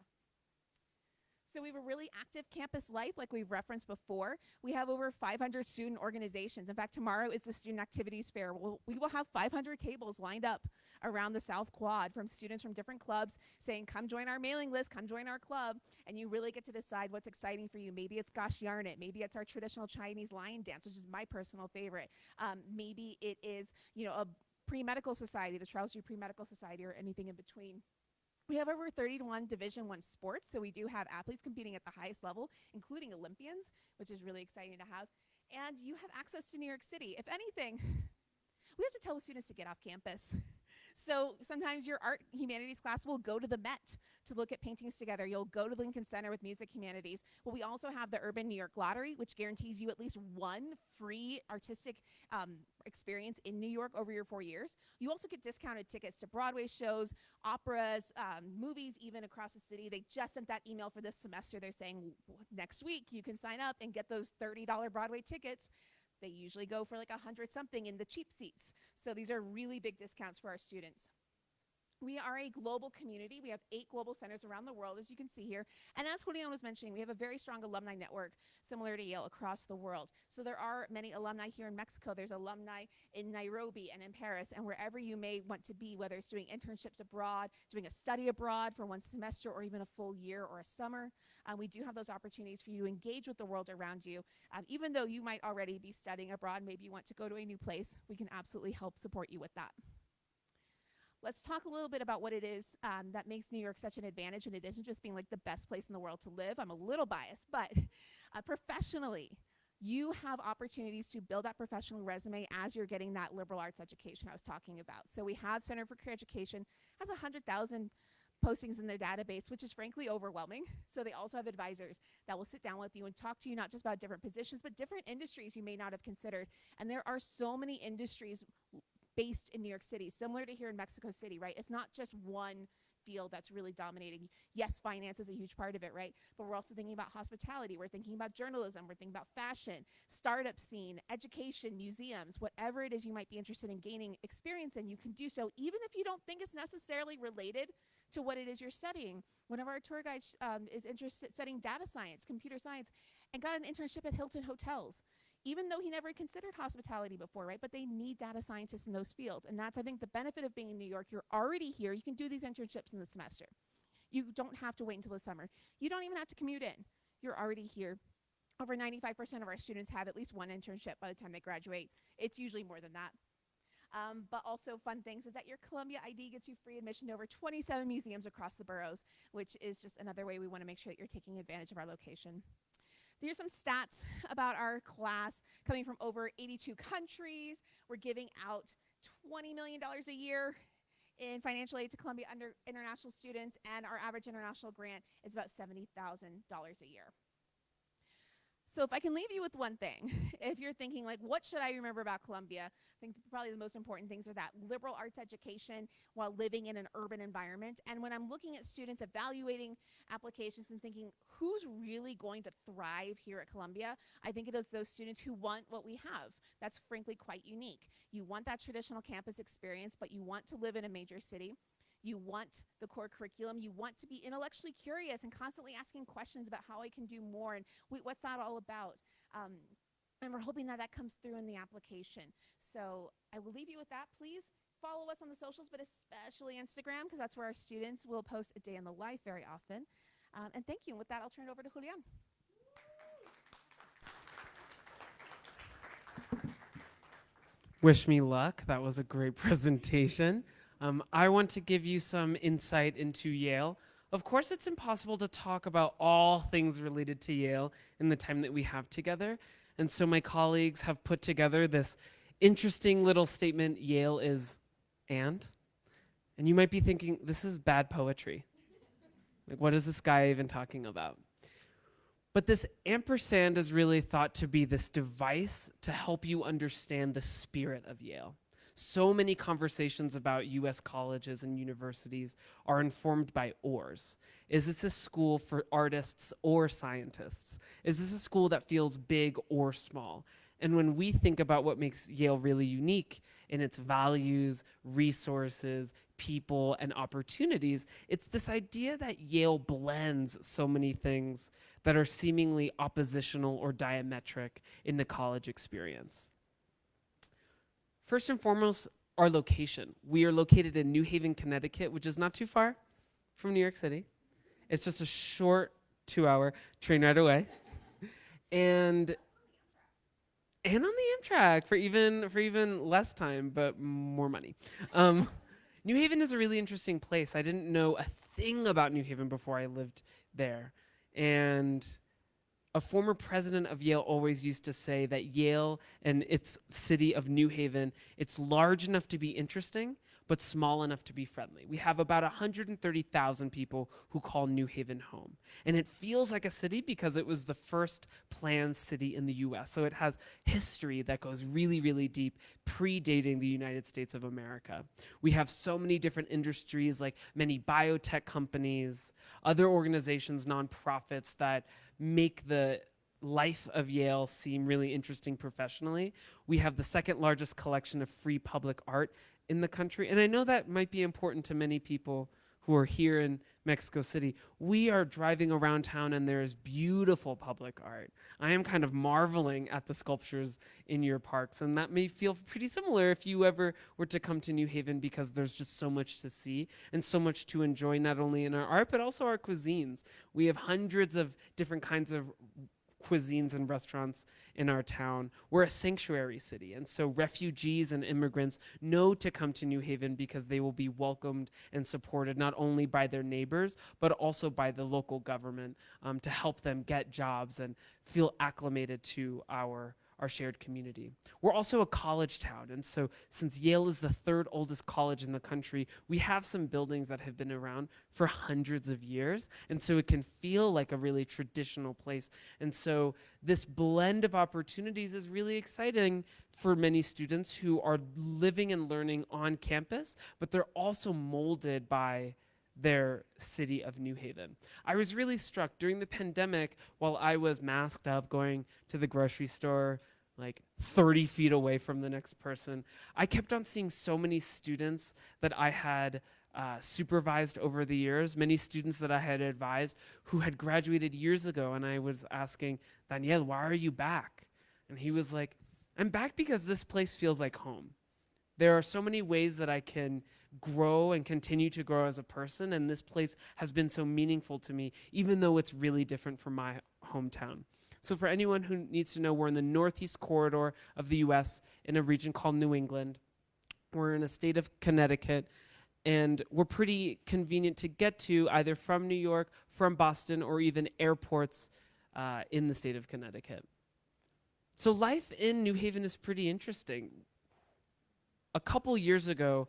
So we have a really active campus life, like we've referenced before. We have over 500 student organizations. In fact, tomorrow is the Student Activities Fair. We will have 500 tables lined up around the South Quad from students from different clubs saying, come join our mailing list, come join our club, and you really get to decide what's exciting for you. Maybe it's Gosh Yarn It. Maybe it's our traditional Chinese lion dance, which is my personal favorite. Maybe it is, a pre-medical society, the Charles G. Pre-Medical Society, or anything in between. We have over 30-to-1 Division I sports, so we do have athletes competing at the highest level, including Olympians, which is really exciting to have. And you have access to New York City. If anything, we have to tell the students to get off campus. So sometimes your art humanities class will go to the Met to look at paintings together. You'll go to Lincoln Center with music humanities. Well, we also have the Urban New York Lottery, which guarantees you at least one free artistic experience in New York over your 4 years. You also get discounted tickets to Broadway shows, operas, movies, even across the city. They just sent that email for this semester. They're saying next week you can sign up and get those $30 Broadway tickets. They usually go for like $100 something in the cheap seats. So these are really big discounts for our students. We are a global community. We have 8 global centers around the world, as you can see here. And as Julian was mentioning, we have a very strong alumni network similar to Yale across the world. So there are many alumni here in Mexico. There's alumni in Nairobi and in Paris and wherever you may want to be, whether it's doing internships abroad, doing a study abroad for one semester or even a full year or a summer. We do have those opportunities for you to engage with the world around you. Even though you might already be studying abroad, maybe you want to go to a new place, we can absolutely help support you with that. Let's talk a little bit about what it is that makes New York such an advantage, and it isn't just being like the best place in the world to live. I'm a little biased, but professionally, you have opportunities to build that professional resume as you're getting that liberal arts education I was talking about. So we have Center for Career Education, has 100,000 postings in their database, which is frankly overwhelming. So they also have advisors that will sit down with you and talk to you not just about different positions, but different industries you may not have considered. And there are so many industries based in New York City, similar to here in Mexico City, right? It's not just one field that's really dominating. Yes, finance is a huge part of it, right? But we're also thinking about hospitality. We're thinking about journalism. We're thinking about fashion, startup scene, education, museums, whatever it is you might be interested in gaining experience in, you can do so, even if you don't think it's necessarily related to what it is you're studying. One of our tour guides is interested in studying data science, computer science, and got an internship at Hilton Hotels, even though he never considered hospitality before, right? But they need data scientists in those fields. And that's, I think, the benefit of being in New York. You're already here. You can do these internships in the semester. You don't have to wait until the summer. You don't even have to commute in. You're already here. Over 95% of our students have at least one internship by the time they graduate. It's usually more than that. But also fun things is that your Columbia ID gets you free admission to over 27 museums across the boroughs, which is just another way we want to make sure that you're taking advantage of our location. Here's some stats about our class coming from over 82 countries. We're giving out $20 million a year in financial aid to Columbia international students, and our average international grant is about $70,000 a year. So if I can leave you with one thing, if you're thinking like, what should I remember about Columbia? I think probably the most important things are that liberal arts education while living in an urban environment. And when I'm looking at students evaluating applications and thinking, who's really going to thrive here at Columbia? I think it is those students who want what we have. That's frankly quite unique. You want that traditional campus experience, but you want to live in a major city. You want the core curriculum. You want to be intellectually curious and constantly asking questions about how I can do more and what's that all about. And we're hoping that that comes through in the application. So I will leave you with that. Please follow us on the socials, but especially Instagram, because that's where our students will post a day in the life very often. And thank you. And with that, I'll turn it over to Julian. Wish me luck. That was a great presentation. I want to give you some insight into Yale. Of course, it's impossible to talk about all things related to Yale in the time that we have together. And so my colleagues have put together this interesting little statement, Yale is and you might be thinking, this is bad poetry. Like, what is this guy even talking about? But this ampersand is really thought to be this device to help you understand the spirit of Yale. So many conversations about US colleges and universities are informed by ors. Is this a school for artists or scientists? Is this a school that feels big or small? And when we think about what makes Yale really unique in its values, resources, people, and opportunities, it's this idea that Yale blends so many things that are seemingly oppositional or diametric in the college experience. First and foremost, our location. We are located in New Haven, Connecticut, which is not too far from New York City. It's just a short 2-hour train ride away. And on the Amtrak for even less time, but more money. New Haven is a really interesting place. I didn't know a thing about New Haven before I lived there. And a former president of Yale always used to say that Yale and its city of New Haven, it's large enough to be interesting, but small enough to be friendly. We have about 130,000 people who call New Haven home. And it feels like a city because it was the first planned city in the US. So it has history that goes really, really deep, predating the United States of America. We have so many different industries, like many biotech companies, other organizations, nonprofits that make the life of Yale seem really interesting professionally. We have the second largest collection of free public art in the country. And I know that might be important to many people who are here in Mexico City. We are driving around town and there is beautiful public art. I am kind of marveling at the sculptures in your parks, and that may feel pretty similar if you ever were to come to New Haven, because there's just so much to see and so much to enjoy, not only in our art, but also our cuisines. We have hundreds of different kinds of cuisines and restaurants in our town. We're a sanctuary city, and so refugees and immigrants know to come to New Haven because they will be welcomed and supported not only by their neighbors, but also by the local government to help them get jobs and feel acclimated to our shared community. We're also a college town, and so since Yale is the third oldest college in the country, we have some buildings that have been around for hundreds of years, and so it can feel like a really traditional place. And so this blend of opportunities is really exciting for many students who are living and learning on campus, but they're also molded by their city of New Haven. I was really struck during the pandemic while I was masked up going to the grocery store like 30 feet away from the next person. I kept on seeing so many students that I had supervised over the years, many students that I had advised who had graduated years ago, and I was asking, Daniel, why are you back? And he was like, I'm back because this place feels like home. There are so many ways that I can grow and continue to grow as a person, and this place has been so meaningful to me, even though it's really different from my hometown. So for anyone who needs to know, we're in the northeast corridor of the US in a region called New England. We're in a state of Connecticut, and we're pretty convenient to get to either from New York, from Boston, or even airports in the state of Connecticut. So life in New Haven is pretty interesting. A couple years ago,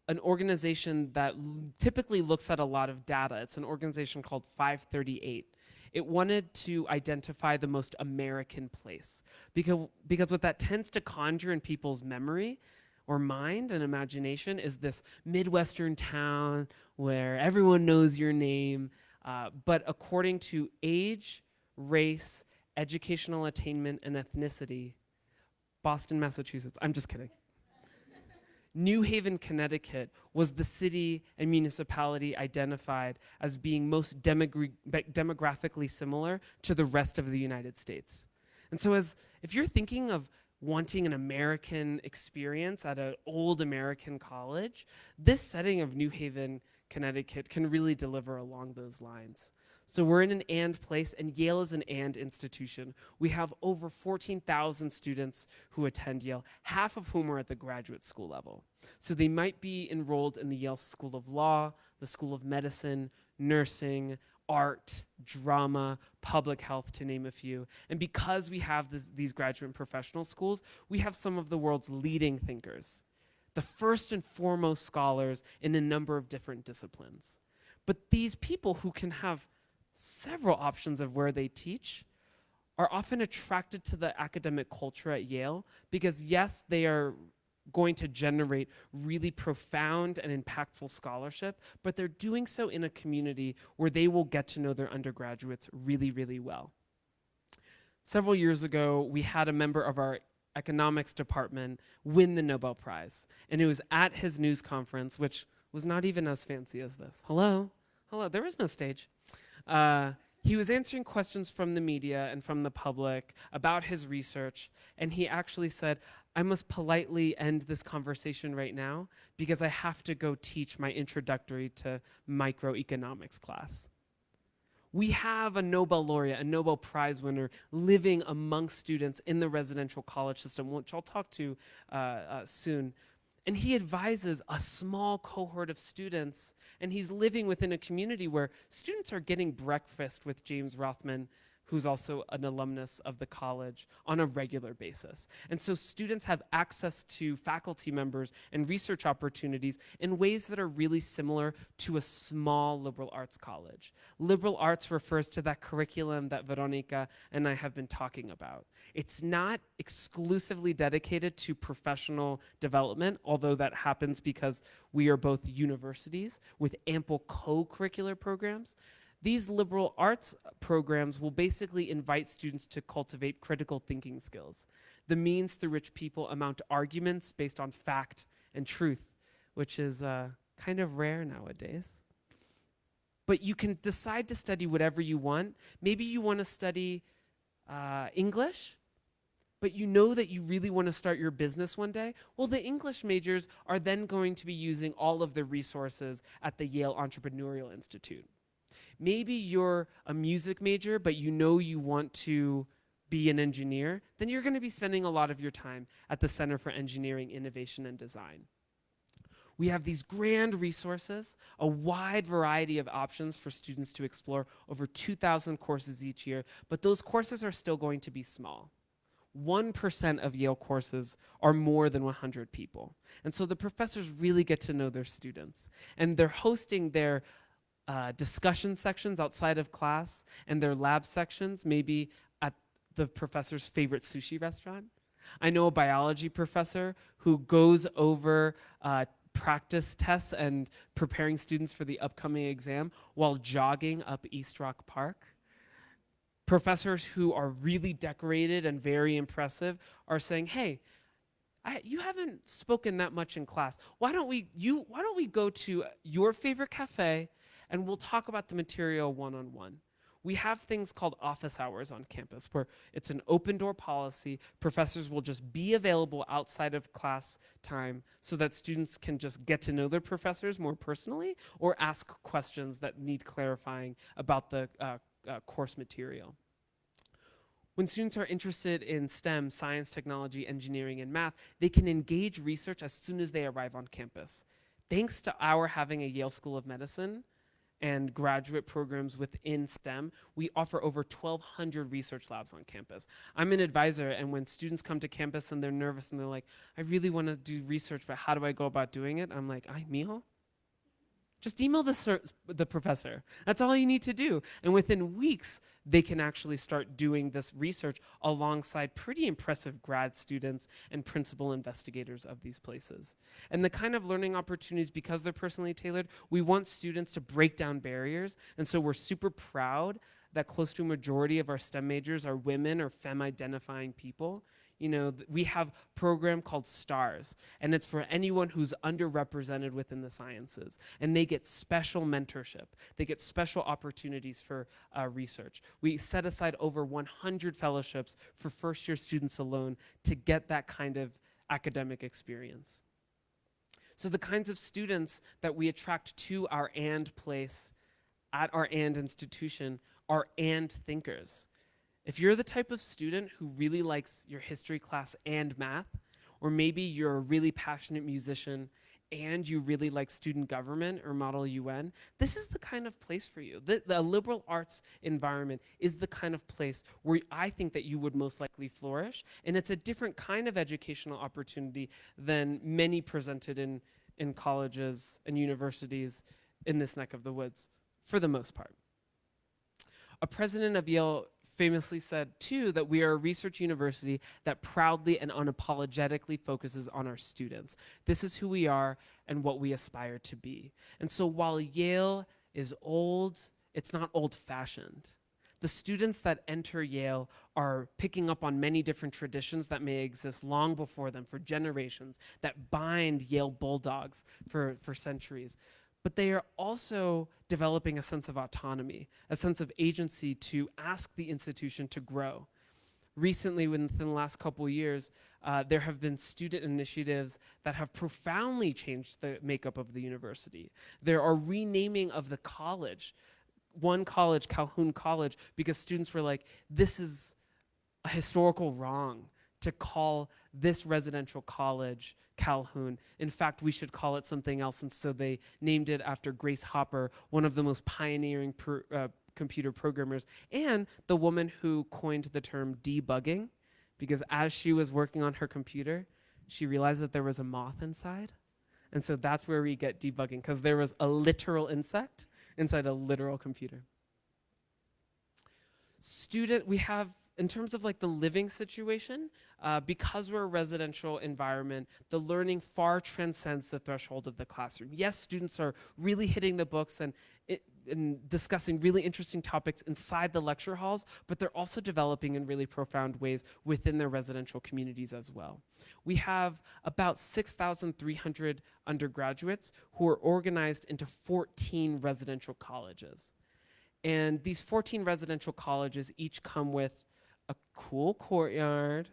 an organization that typically looks at a lot of data, it's an organization called 538. It wanted to identify the most American place, because what that tends to conjure in people's memory or mind and imagination is this Midwestern town where everyone knows your name, but according to age, race, educational attainment, and ethnicity, Boston, Massachusetts, I'm just kidding. New Haven, Connecticut was the city and municipality identified as being most demographically similar to the rest of the United States. And so if you're thinking of wanting an American experience at an old American college, this setting of New Haven, Connecticut can really deliver along those lines. So we're in an and place, and Yale is an and institution. We have over 14,000 students who attend Yale, half of whom are at the graduate school level. So they might be enrolled in the Yale School of Law, the School of Medicine, nursing, art, drama, public health, to name a few. And because we have these graduate and professional schools, we have some of the world's leading thinkers, the first and foremost scholars in a number of different disciplines. But these people who can have several options of where they teach are often attracted to the academic culture at Yale because, yes, they are going to generate really profound and impactful scholarship, but they're doing so in a community where they will get to know their undergraduates really, really well. Several years ago, we had a member of our economics department win the Nobel Prize, and it was at his news conference, which was not even as fancy as this. Hello, there was no stage. He was answering questions from the media and from the public about his research, and he actually said, I must politely end this conversation right now because I have to go teach my introductory to microeconomics class. We have a Nobel laureate, a Nobel Prize winner, living among students in the residential college system, which I'll talk to soon. And he advises a small cohort of students, and he's living within a community where students are getting breakfast with James Rothman, who's also an alumnus of the college, on a regular basis. And so students have access to faculty members and research opportunities in ways that are really similar to a small liberal arts college. Liberal arts refers to that curriculum that Veronica and I have been talking about. It's not exclusively dedicated to professional development, although that happens because we are both universities with ample co-curricular programs. These liberal arts programs will basically invite students to cultivate critical thinking skills, the means through which people mount arguments based on fact and truth, which is kind of rare nowadays. But you can decide to study whatever you want. Maybe you want to study English, but you know that you really want to start your business one day. Well, the English majors are then going to be using all of the resources at the Yale Entrepreneurial Institute. Maybe you're a music major, but you know you want to be an engineer, then you're going to be spending a lot of your time at the Center for Engineering, Innovation, and Design. We have these grand resources, a wide variety of options for students to explore, over 2,000 courses each year, but those courses are still going to be small. 1% of Yale courses are more than 100 people. And so the professors really get to know their students. And they're hosting their discussion sections outside of class and their lab sections, maybe at the professor's favorite sushi restaurant. I know a biology professor who goes over practice tests and preparing students for the upcoming exam while jogging up East Rock Park. Professors who are really decorated and very impressive are saying, hey, you haven't spoken that much in class. Why don't we go to your favorite cafe and we'll talk about the material one-on-one. We have things called office hours on campus where it's an open door policy. Professors will just be available outside of class time so that students can just get to know their professors more personally or ask questions that need clarifying about the course material. When students are interested in STEM, science, technology, engineering, and math, they can engage research as soon as they arrive on campus. Thanks to our having a Yale School of Medicine and graduate programs within STEM, we offer over 1,200 research labs on campus. I'm an advisor, and when students come to campus and they're nervous and they're like, I really want to do research, but how do I go about doing it? I'm like, ay, mijo. Just email the professor. That's all you need to do. And within weeks, they can actually start doing this research alongside pretty impressive grad students and principal investigators of these places. And the kind of learning opportunities, because they're personally tailored, we want students to break down barriers. And so we're super proud that close to a majority of our STEM majors are women or femme-identifying people. You know, we have a program called STARS, and it's for anyone who's underrepresented within the sciences. And they get special mentorship. They get special opportunities for research. We set aside over 100 fellowships for first-year students alone to get that kind of academic experience. So the kinds of students that we attract to our AND place at our AND institution are AND thinkers. If you're the type of student who really likes your history class and math, or maybe you're a really passionate musician and you really like student government or Model UN, this is the kind of place for you. The liberal arts environment is the kind of place where I think that you would most likely flourish, and it's a different kind of educational opportunity than many presented in colleges and universities in this neck of the woods, for the most part. A president of Yale famously said, too, that we are a research university that proudly and unapologetically focuses on our students. This is who we are and what we aspire to be. And so while Yale is old, it's not old-fashioned. The students that enter Yale are picking up on many different traditions that may exist long before them for generations, that bind Yale Bulldogs for centuries. But they are also developing a sense of autonomy, a sense of agency to ask the institution to grow. Recently, within the last couple of years, there have been student initiatives that have profoundly changed the makeup of the university. There are renaming of the college. One college, Calhoun College, because students were like, this is a historical wrong to call this residential college Calhoun. In fact, we should call it something else, and so they named it after Grace Hopper, one of the most pioneering computer programmers, and the woman who coined the term debugging, because as she was working on her computer, she realized that there was a moth inside, and so that's where we get debugging, because there was a literal insect inside a literal computer. We have, in terms of like the living situation, because we're a residential environment, the learning far transcends the threshold of the classroom. Yes, students are really hitting the books, and and discussing really interesting topics inside the lecture halls, but they're also developing in really profound ways within their residential communities as well. We have about 6,300 undergraduates who are organized into 14 residential colleges. And these 14 residential colleges each come with a cool courtyard,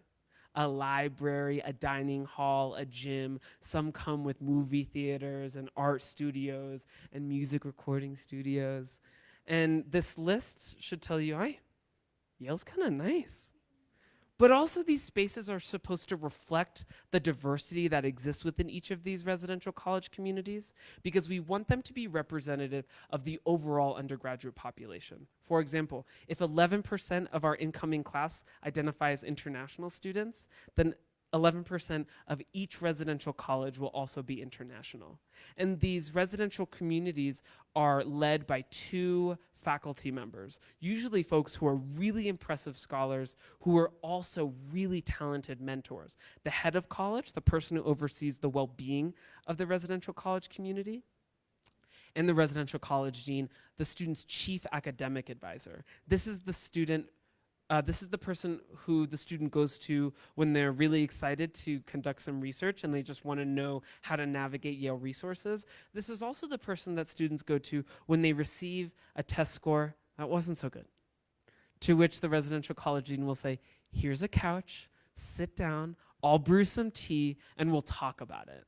a library, a dining hall, a gym. Some come with movie theaters and art studios and music recording studios. And this list should tell you, hey, Yale's kind of nice. But also these spaces are supposed to reflect the diversity that exists within each of these residential college communities, because we want them to be representative of the overall undergraduate population. For example, if 11% of our incoming class identify as international students, then 11% of each residential college will also be international. And these residential communities are led by 2 faculty members, usually folks who are really impressive scholars who are also really talented mentors. The head of college, the person who oversees the well-being of the residential college community, and the residential college dean, the student's chief academic advisor. This is the student this is the person who the student goes to when they're really excited to conduct some research and they just want to know how to navigate Yale resources. This is also the person that students go to when they receive a test score that wasn't so good, to which the residential college dean will say, here's a couch, sit down, I'll brew some tea, and we'll talk about it.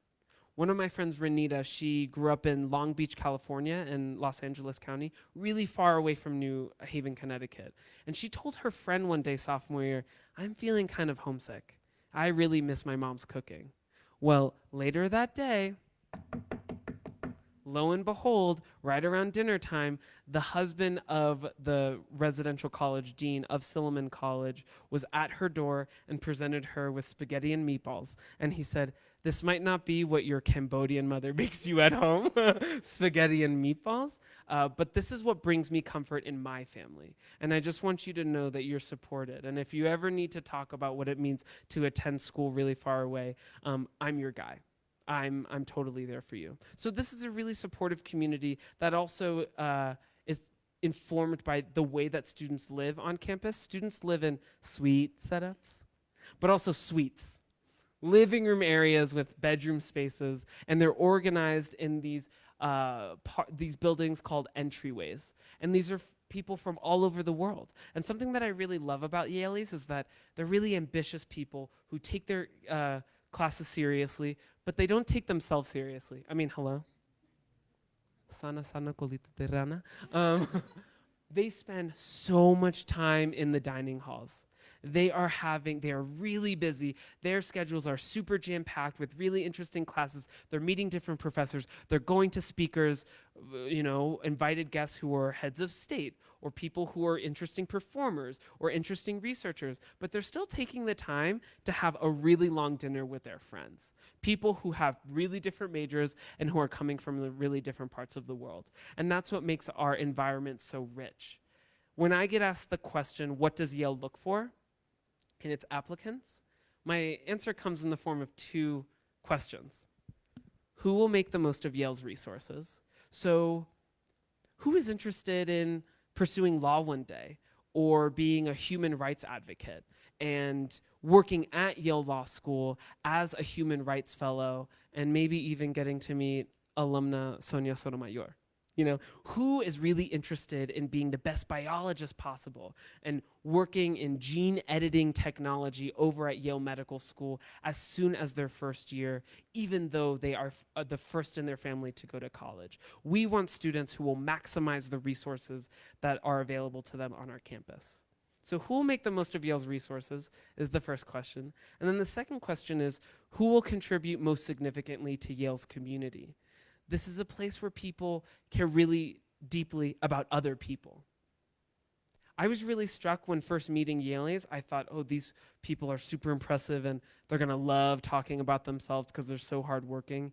One of my friends, Renita, she grew up in Long Beach, California, in Los Angeles County, really far away from New Haven, Connecticut. And she told her friend one day, sophomore year, I'm feeling kind of homesick. I really miss my mom's cooking. Well, later that day, lo and behold, right around dinner time, the husband of the residential college dean of Silliman College was at her door and presented her with spaghetti and meatballs. And he said, this might not be what your Cambodian mother makes you at home, spaghetti and meatballs, but this is what brings me comfort in my family. And I just want you to know that you're supported. And if you ever need to talk about what it means to attend school really far away, I'm your guy. I'm totally there for you. So this is a really supportive community that also is informed by the way that students live on campus. Students live in suite setups, but also suites. Living room areas with bedroom spaces, and they're organized in these buildings called entryways. And these are people from all over the world. And something that I really love about Yaleys is that they're really ambitious people who take their classes seriously, but they don't take themselves seriously. I mean, hello? Sana sana colita de rana. They spend so much time in the dining halls. They are really busy. Their schedules are super jam-packed with really interesting classes. They're meeting different professors. They're going to speakers, invited guests who are heads of state or people who are interesting performers or interesting researchers, but they're still taking the time to have a really long dinner with their friends. People who have really different majors and who are coming from the really different parts of the world. And that's what makes our environment so rich. When I get asked the question, what does Yale look for in its applicants, my answer comes in the form of 2 questions. Who will make the most of Yale's resources? So who is interested in pursuing law one day or being a human rights advocate and working at Yale Law School as a human rights fellow and maybe even getting to meet alumna Sonia Sotomayor? Who is really interested in being the best biologist possible and working in gene editing technology over at Yale Medical School as soon as their first year, even though they are the first in their family to go to college? We want students who will maximize the resources that are available to them on our campus. So who will make the most of Yale's resources is the first question. And then the second question is, who will contribute most significantly to Yale's community? This is a place where people care really deeply about other people. I was really struck when first meeting Yaleys. I thought, oh, these people are super impressive and they're gonna love talking about themselves because they're so hardworking.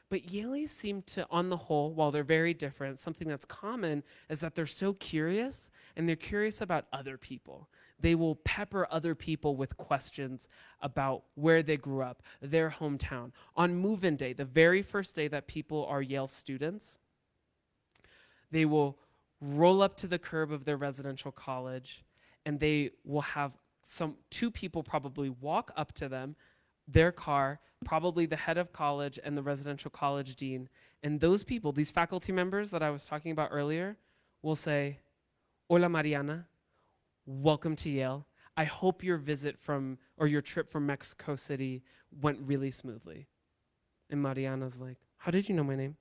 But Yaleys seem to, on the whole, while they're very different, something that's common is that they're so curious and they're curious about other people. They will pepper other people with questions about where they grew up, their hometown. On move-in day, the very first day that people are Yale students, they will roll up to the curb of their residential college, and they will have two people probably walk up to them, their car, probably the head of college and the residential college dean. And those people, these faculty members that I was talking about earlier, will say, "Hola, Mariana. Welcome to Yale. I hope your your trip from Mexico City went really smoothly." And Mariana's like, "How did you know my name?"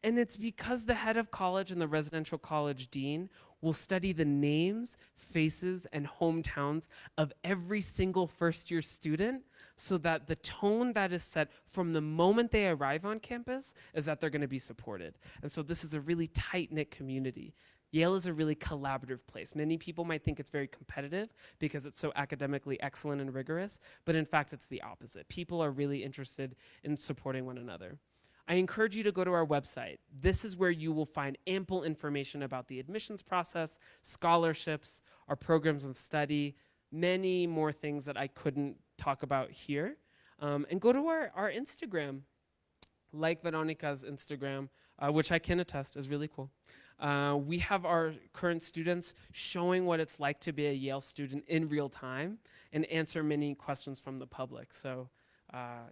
And it's because the head of college and the residential college dean will study the names, faces, and hometowns of every single first-year student, so that the tone that is set from the moment they arrive on campus is that they're going to be supported. And so this is a really tight-knit community. Yale is a really collaborative place. Many people might think it's very competitive because it's so academically excellent and rigorous, but in fact, it's the opposite. People are really interested in supporting one another. I encourage you to go to our website. This is where you will find ample information about the admissions process, scholarships, our programs of study, many more things that I couldn't talk about here. And go to our Instagram, like Veronica's Instagram, which I can attest is really cool. We have our current students showing what it's like to be a Yale student in real time and answer many questions from the public. So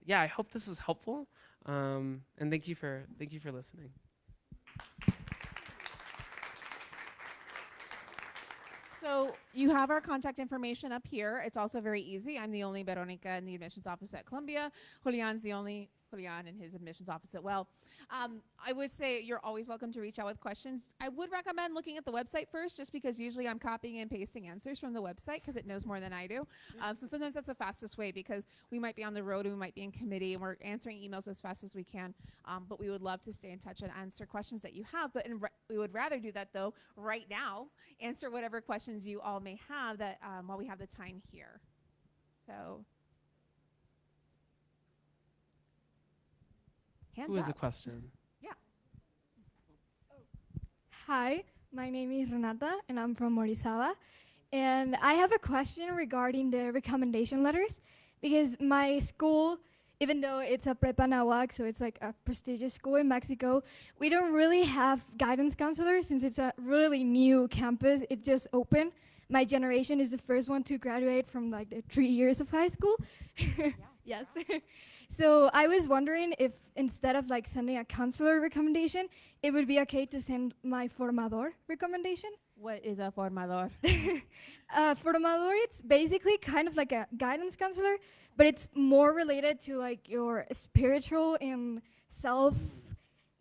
yeah, I hope this was helpful. And thank you for listening. So you have our contact information up here. It's also very easy. I'm the only Veronica in the admissions office at Columbia. Julian's the only Julian in his admissions office at Well. I would say you're always welcome to reach out with questions. I would recommend looking at the website first, just because usually I'm copying and pasting answers from the website because it knows more than I do. So sometimes that's the fastest way, because we might be on the road and we might be in committee and we're answering emails as fast as we can. But we would love to stay in touch and answer questions that you have. But we would rather do that, though, right now. Answer whatever questions you all may have that while we have the time here. So. Hands Who has a up. question? Yeah. Hi, my name is Renata, and I'm from Orizaba. And I have a question regarding the recommendation letters, because my school, even though it's a prepa nahuac, so it's like a prestigious school in Mexico, we don't really have guidance counselors since it's a really new campus. It just opened. My generation is the first one to graduate from like the 3 years of high school. Yes. So I was wondering if instead of like sending a counselor recommendation, it would be okay to send my formador recommendation. What is a formador? Formador, it's basically kind of like a guidance counselor, but it's more related to like your spiritual and self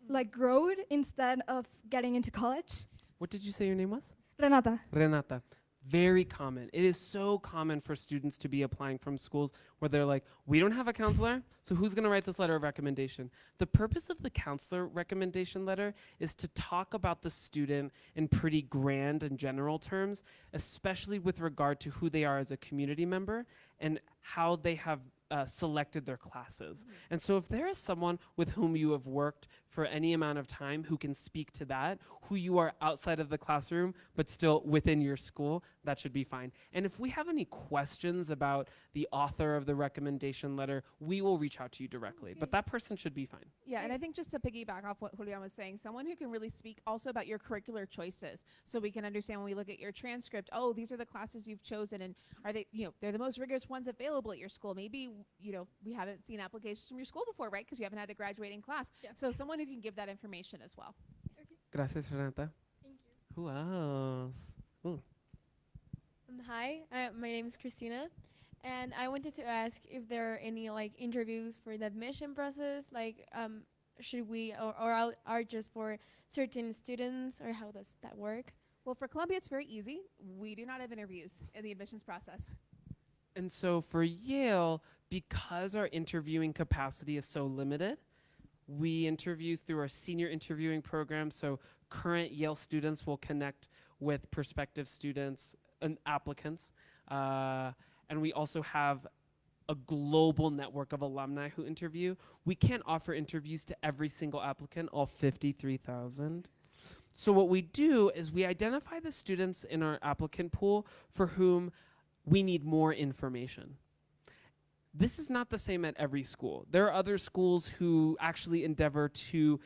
like growth instead of getting into college. What did you say your name was? Renata. Renata. Very common. It is so common for students to be applying from schools where they're like, we don't have a counselor, so who's going to write this letter of recommendation? The purpose of the counselor recommendation letter is to talk about the student in pretty grand and general terms, especially with regard to who they are as a community member and how they have selected their classes. And so if there is someone with whom you have worked for any amount of time who can speak to that, who you are outside of the classroom but still within your school, that should be fine. And if we have any questions about the author of the recommendation letter, we will reach out to you directly. But that person should be fine. Yeah, and I think just to piggyback off what Julian was saying, someone who can really speak also about your curricular choices, so we can understand when we look at your transcript, oh, these are the classes you've chosen, and are they, they're the most rigorous ones available at your school. Maybe, we haven't seen applications from your school before, right? Because you haven't had a graduating class. Yeah. So someone who can give that information as well. Gracias, Renata. Thank you. Who else? Ooh. Hi, my name is Christina, and I wanted to ask if there are any interviews for the admission process, should we or are just for certain students, or how does that work? Well, for Columbia, it's very easy. We do not have interviews in the admissions process. And so for Yale, because our interviewing capacity is so limited, we interview through our senior interviewing program. So current Yale students will connect with prospective students and applicants. And we also have a global network of alumni who interview. We can't offer interviews to every single applicant, all 53,000. So what we do is we identify the students in our applicant pool for whom we need more information. This is not the same at every school. There are other schools who actually endeavor to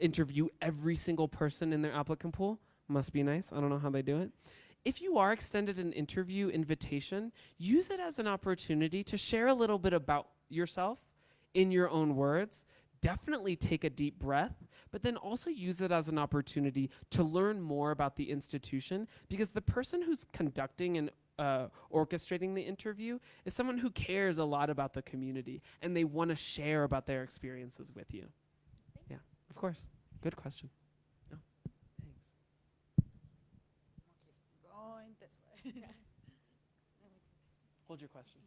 interview every single person in their applicant pool. Must be nice. I don't know how they do it. If you are extended an interview invitation, use it as an opportunity to share a little bit about yourself in your own words. Definitely take a deep breath, but then also use it as an opportunity to learn more about the institution, because the person who's conducting and orchestrating the interview is someone who cares a lot about the community, and they want to share about their experiences with you. Yeah, of course. Good question. Oh, thanks. Going this way. Hold your question.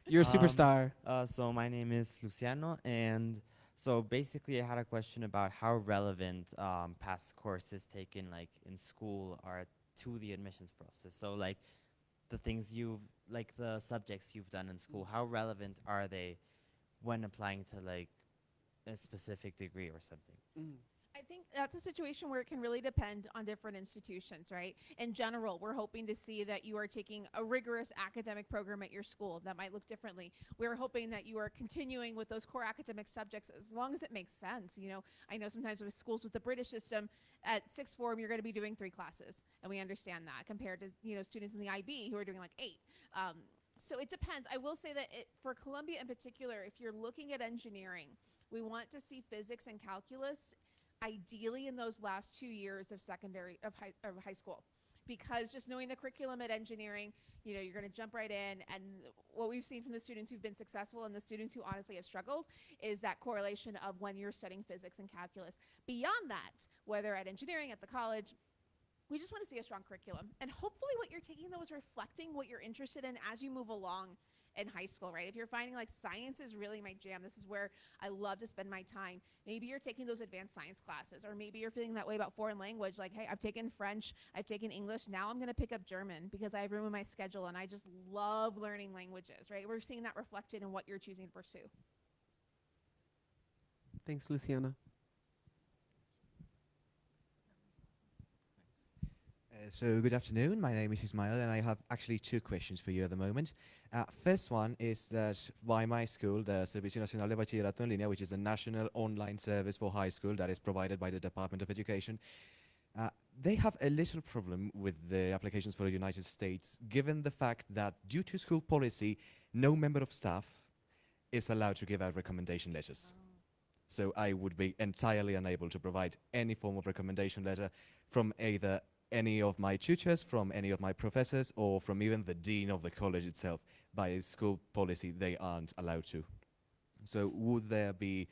You're a superstar. So my name is Luciano, and so basically I had a question about how relevant past courses taken like in school are to the admissions process. So like the things like the subjects you've done in school, how relevant are they when applying to like a specific degree or something? I think that's a situation where it can really depend on different institutions, right? In general, we're hoping to see that you are taking a rigorous academic program at your school. That might look differently. We're hoping that you are continuing with those core academic subjects as long as it makes sense. You know, I know sometimes with schools with the British system, at sixth form, you're going to be doing 3 classes. And we understand that compared to, you know, students in the IB who are doing like 8. So it depends. I will say that for Columbia in particular, if you're looking at engineering, we want to see physics and calculus ideally in those last 2 years of high school, because just knowing the curriculum at engineering, you know, you're going to jump right in. And what we've seen from the students who've been successful and the students who honestly have struggled is that correlation of when you're studying physics and calculus. Beyond that, whether at engineering, at the college, we just want to see a strong curriculum. And hopefully what you're taking though is reflecting what you're interested in as you move along in high school, right? If you're finding like science is really my jam, this is where I love to spend my time, maybe you're taking those advanced science classes, or maybe you're feeling that way about foreign language, like, hey, I've taken French, I've taken English, now I'm gonna pick up German because I have room in my schedule and I just love learning languages, right? We're seeing that reflected in what you're choosing to pursue. Thanks, Luciana. So good afternoon, my name is Ismail and I have actually 2 questions for you at the moment. First one is that by my school, the Servicio Nacional de Bachillerato en Línea, which is a national online service for high school that is provided by the Department of Education, they have a little problem with the applications for the United States, given the fact that due to school policy, no member of staff is allowed to give out recommendation letters. So I would be entirely unable to provide any form of recommendation letter from either any of my tutors, from any of my professors, or from even the dean of the college itself. By school policy, they aren't allowed to. So would there be,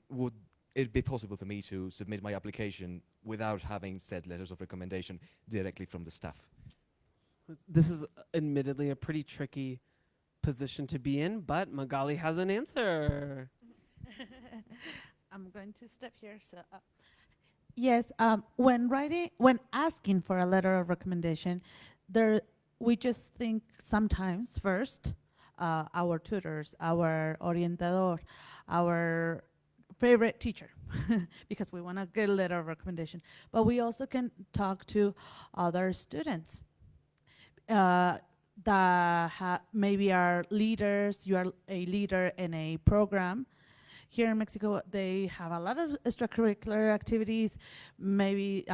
would it be possible for me to submit my application without having said letters of recommendation directly from the staff? This is admittedly a pretty tricky position to be in, but Magali has an answer. I'm going to step here. So, yes, when asking for a letter of recommendation, we just think sometimes first, our tutors, our orientador, our favorite teacher, because we want to get a letter of recommendation. But we also can talk to other students that maybe are leaders. You are a leader in a program. Here in Mexico, they have a lot of extracurricular activities, maybe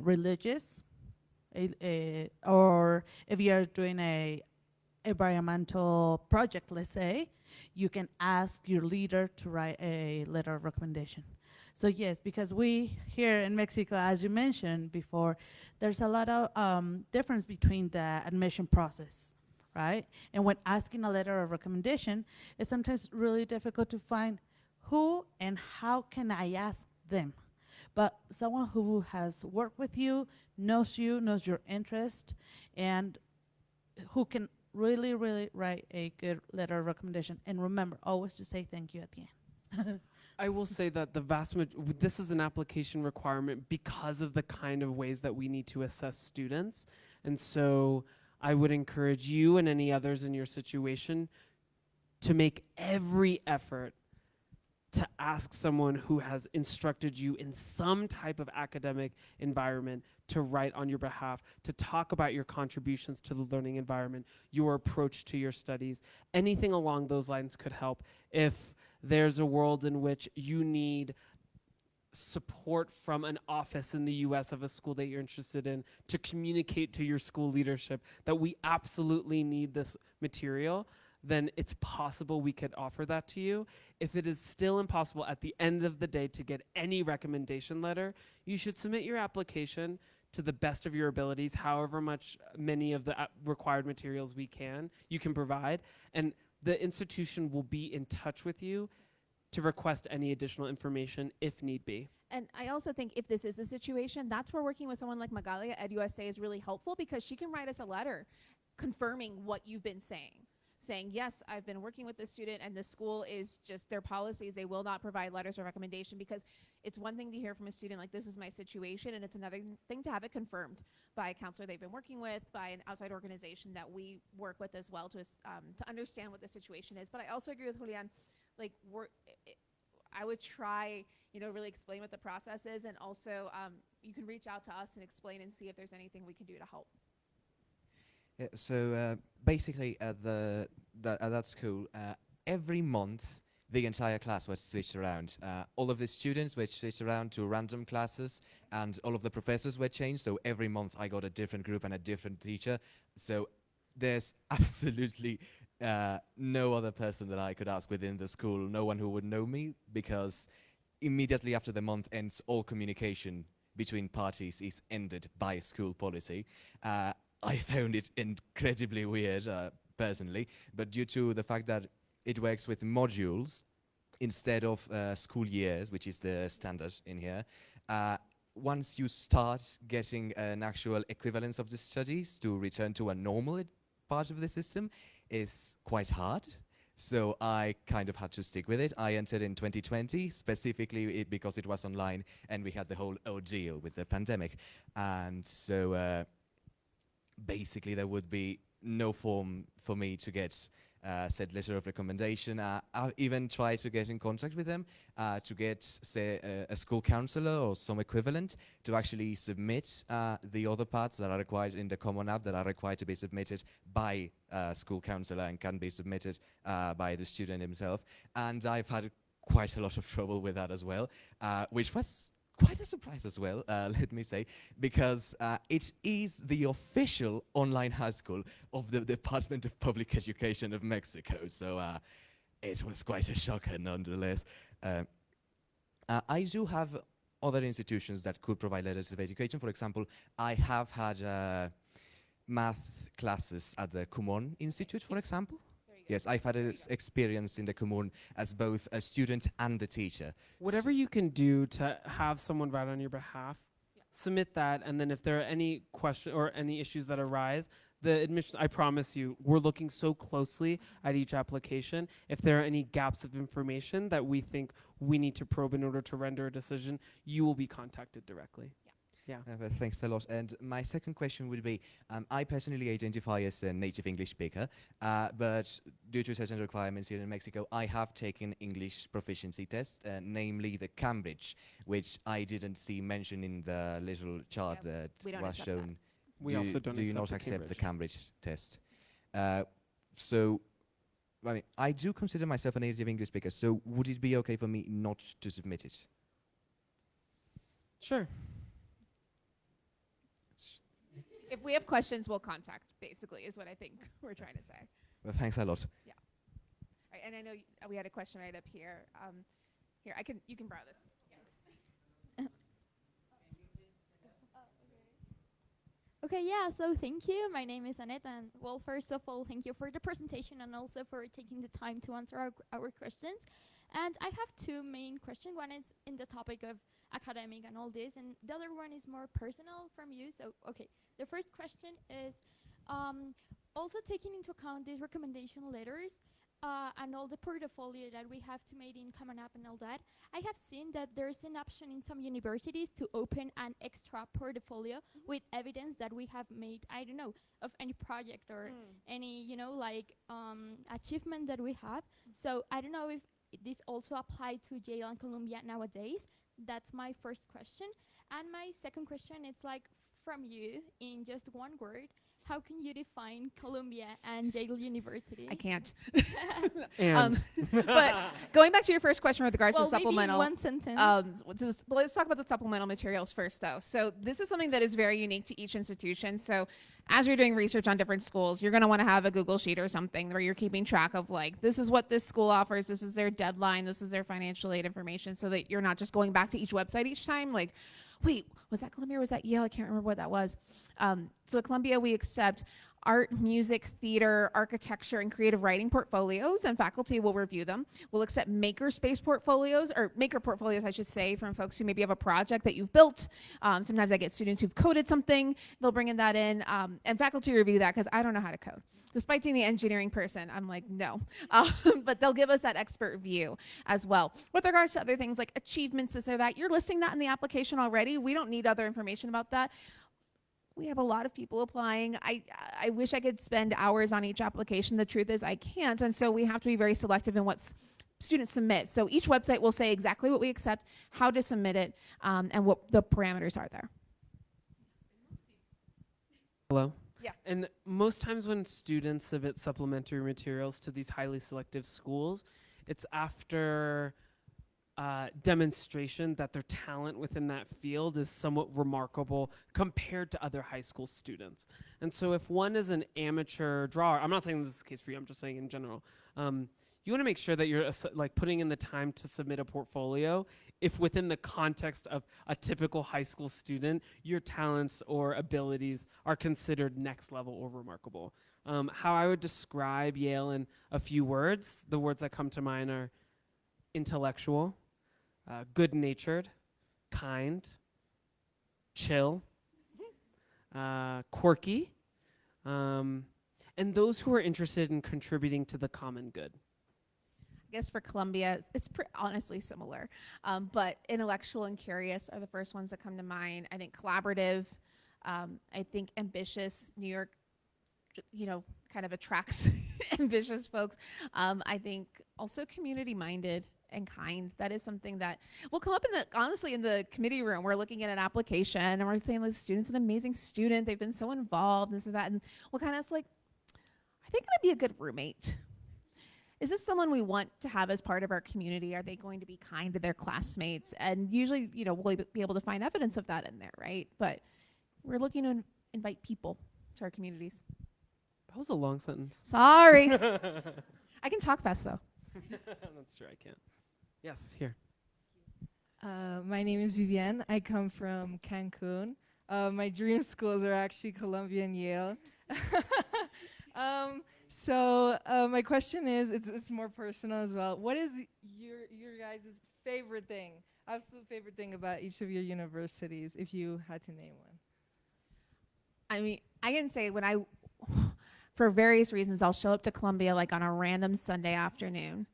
religious, or if you're doing a environmental project, let's say, you can ask your leader to write a letter of recommendation. So yes, because we here in Mexico, as you mentioned before, there's a lot of difference between the admission process, right? And when asking a letter of recommendation, it's sometimes really difficult to find who and how can I ask them. But someone who has worked with you, knows your interest, and who can really, really write a good letter of recommendation. And remember, always to say thank you at the end. I will say that this is an application requirement because of the kind of ways that we need to assess students. And so I would encourage you and any others in your situation to make every effort to ask someone who has instructed you in some type of academic environment to write on your behalf, to talk about your contributions to the learning environment, your approach to your studies. Anything along those lines could help. If there's a world in which you need support from an office in the US of a school that you're interested in to communicate to your school leadership that we absolutely need this material, then it's possible we could offer that to you. If it is still impossible at the end of the day to get any recommendation letter, you should submit your application to the best of your abilities, however much many of the required materials you can provide, and the institution will be in touch with you to request any additional information if need be. And I also think if this is the situation, that's where working with someone like Magali at EduUSA is really helpful, because she can write us a letter confirming what you've been saying, yes, I've been working with this student and the school is just their policies. They will not provide letters of recommendation, because it's one thing to hear from a student like, this is my situation, and it's another thing to have it confirmed by a counselor they've been working with, by an outside organization that we work with as well, to understand what the situation is. But I also agree with Julian, like I would try, really explain what the process is, and also you can reach out to us and explain and see if there's anything we can do to help. Yeah, so basically at that school, every month the entire class was switched around. All of the students were switched around to random classes, and all of the professors were changed. So every month I got a different group and a different teacher. So there's absolutely no other person that I could ask within the school, no one who would know me, because immediately after the month ends, all communication between parties is ended by school policy. I found it incredibly weird, personally, but due to the fact that it works with modules instead of school years, which is the standard in here, once you start getting an actual equivalence of the studies to return to a normal part of the system is quite hard. So I kind of had to stick with it. I entered in 2020, specifically because it was online and we had the whole ordeal with the pandemic. And so basically there would be no form for me to get said letter of recommendation. I even tried to get in contact with them to get, say, a school counselor or some equivalent to actually submit the other parts that are required in the Common App, that are required to be submitted by a school counselor and can be submitted by the student himself. And I've had quite a lot of trouble with that as well, which was quite a surprise as well, let me say, because it is the official online high school of the Department of Public Education of Mexico. So it was quite a shocker nonetheless. I do have other institutions that could provide letters of education. For example, I have had math classes at the Kumon Institute, for example. Yes, I've had experience in the Kumon as both a student and a teacher. Whatever you can do to have someone write on your behalf, submit that, and then if there are any questions or any issues that arise, the admission, I promise you, we're looking so closely at each application. If there are any gaps of information that we think we need to probe in order to render a decision, you will be contacted directly. Yeah. Thanks a lot. And my second question would be, I personally identify as a native English speaker, but due to certain requirements here in Mexico, I have taken English proficiency tests, namely the Cambridge, which I didn't see mentioned in the little chart that was shown. We also don't do you not accept the Cambridge test? So, I mean, I do consider myself a native English speaker, so would it be okay for me not to submit it? Sure. If we have questions, we'll contact, basically, is what I think we're trying to say. Well, thanks a lot. Yeah. All right, and I know we had a question right up here. Here, you can borrow this. Okay, yeah, so thank you. My name is Annette, and well, first of all, thank you for the presentation and also for taking the time to answer our questions. And I have two main questions. One is in the topic of academic and all this, and the other one is more personal from you. So, okay, the first question is also taking into account these recommendation letters and all the portfolio that we have to make in Common App and all that, I have seen that there's an option in some universities to open an extra portfolio with evidence that we have made, I don't know, of any project or any, like achievement that we have. So I don't know if this also applies to Yale and Columbia nowadays. That's my first question. And my second question is like from you in just one word, how can you define Columbia and Yale University? I can't. And But going back to your first question with regards well, to supplemental. maybe in one sentence. Well, let's talk about the supplemental materials first, though. So this is something that is very unique to each institution. So as you're doing research on different schools, you're going to want to have a Google Sheet or something where you're keeping track of, like, this is what this school offers, this is their deadline, this is their financial aid information, so that you're not just going back to each website each time, like, wait, was that Columbia or was that Yale? I can't remember what that was. So at Columbia, we accept art, music, theater, architecture, and creative writing portfolios, and faculty will review them. We'll accept makerspace portfolios, or maker portfolios, I should say, from folks who maybe have a project that you've built. Sometimes I get students who've coded something, they'll bring in that in, and faculty review that because I don't know how to code. Despite being the engineering person, I'm like, no. But they'll give us that expert view as well. With regards to other things like achievements, this or that, you're listing that in the application already. We don't need other information about that. We have a lot of people applying. I wish I could spend hours on each application. The truth is I can't, and so we have to be very selective in what students submit. So each website will say exactly what we accept, how to submit it, and what the parameters are there. hello. Yeah. And most times when students submit supplementary materials to these highly selective schools, it's after demonstration that their talent within that field is somewhat remarkable compared to other high school students. And so if one is an amateur drawer, I'm not saying this is the case for you, I'm just saying in general, you want to make sure that you're like putting in the time to submit a portfolio if within the context of a typical high school student, your talents or abilities are considered next level or remarkable. How I would describe Yale in a few words, the words that come to mind are intellectual, good-natured, kind, chill, quirky, and those who are interested in contributing to the common good. I guess for Columbia, it's honestly similar, but intellectual and curious are the first ones that come to mind. I think collaborative, I think ambitious. New York, kind of attracts ambitious folks. I think also community-minded and kind. That is something that will come up honestly in the committee room. We're looking at an application and we're saying, this student's an amazing student. They've been so involved, this or that. And we'll kind of like, are they going to be a good roommate? Is this someone we want to have as part of our community? Are they going to be kind to their classmates? And usually, we'll be able to find evidence of that in there, right? But we're looking to invite people to our communities. That was a long sentence. Sorry. I can talk fast though. That's true, I can't. Yes, here. My name is Vivienne. I come from Cancun. My dream schools are actually Columbia and Yale. So my question is, it's more personal as well. What is your guys' favorite thing, absolute favorite thing about each of your universities, if you had to name one? I mean, I can say for various reasons, I'll show up to Columbia like on a random Sunday afternoon,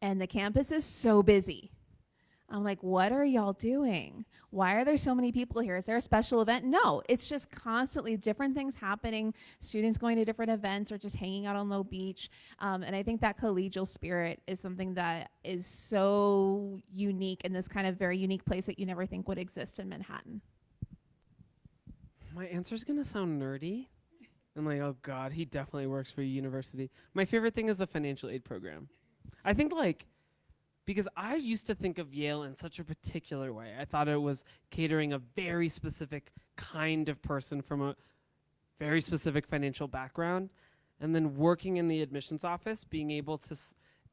and the campus is so busy. I'm like, what are y'all doing? Why are there so many people here? Is there a special event? No, it's just constantly different things happening, students going to different events or just hanging out on Low Beach. And I think that collegial spirit is something that is so unique in this kind of very unique place that you never think would exist in Manhattan. My answer's gonna sound nerdy. I'm like, oh God, he definitely works for a university. My favorite thing is the financial aid program. I think because I used to think of Yale in such a particular way. I thought it was catering a very specific kind of person from a very specific financial background. And then working in the admissions office, being able to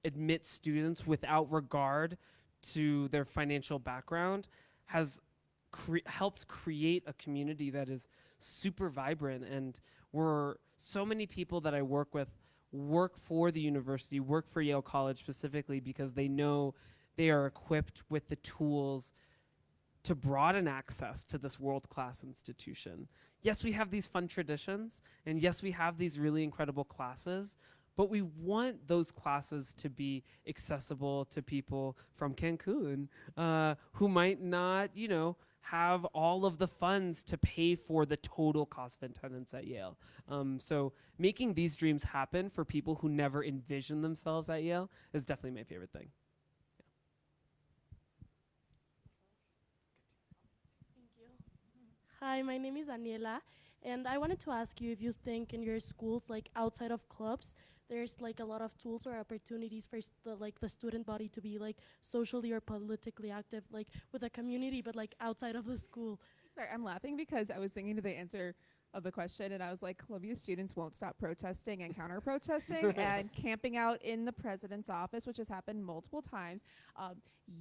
admit students without regard to their financial background has helped create a community that is super vibrant. And so many people that I work with work for the university, work for Yale College specifically because they know they are equipped with the tools to broaden access to this world-class institution. Yes, we have these fun traditions, and yes, we have these really incredible classes, but we want those classes to be accessible to people from Cancun who might not, have all of the funds to pay for the total cost of attendance at Yale. So making these dreams happen for people who never envisioned themselves at Yale is definitely my favorite thing. Hi, my name is Daniela, and I wanted to ask you if you think in your schools, like outside of clubs, there's like a lot of tools or opportunities for the student body to be like socially or politically active, like with a community, but like outside of the school. Sorry, I'm laughing because I was thinking to the answer of the question, and I was like, Columbia students won't stop protesting and counter-protesting and camping out in the president's office, which has happened multiple times.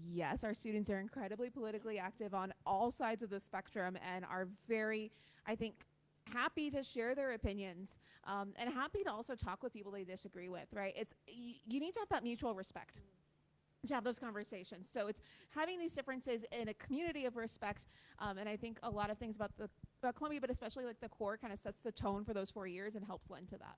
Yes, our students are incredibly politically active on all sides of the spectrum and are very, I think, happy to share their opinions and happy to also talk with people they disagree with, right? It's you need to have that mutual respect to have those conversations. So it's having these differences in a community of respect, and I think a lot of things about Columbia, but especially like the core, kind of sets the tone for those 4 years and helps lend to that.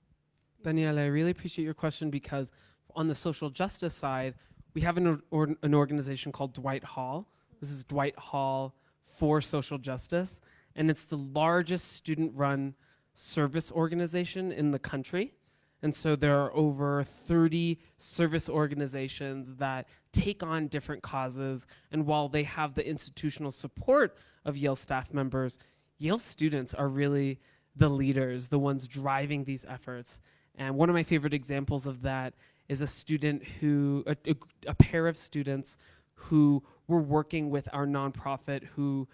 Daniela, I really appreciate your question because on the social justice side, we have an organization called Dwight Hall. This is Dwight Hall for Social Justice, and it's the largest student-run service organization in the country. And so there are over 30 service organizations that take on different causes. And while they have the institutional support of Yale staff members, Yale students are really the leaders, the ones driving these efforts. And one of my favorite examples of that is a pair of students who were working with our nonprofit who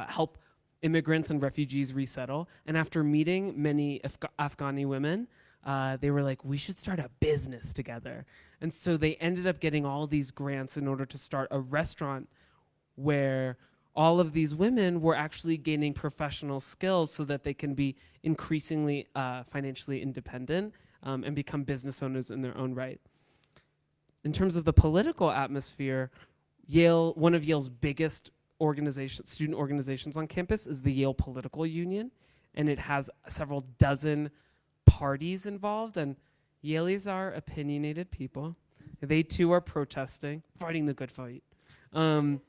help immigrants and refugees resettle. And after meeting many Afghani women, they were like, we should start a business together. And so they ended up getting all these grants in order to start a restaurant where all of these women were actually gaining professional skills so that they can be increasingly financially independent and become business owners in their own right. In terms of the political atmosphere, Yale, one of Yale's biggest student organizations on campus is the Yale Political Union, and it has several dozen parties involved, and Yaleys are opinionated people. They too are protesting, fighting the good fight. And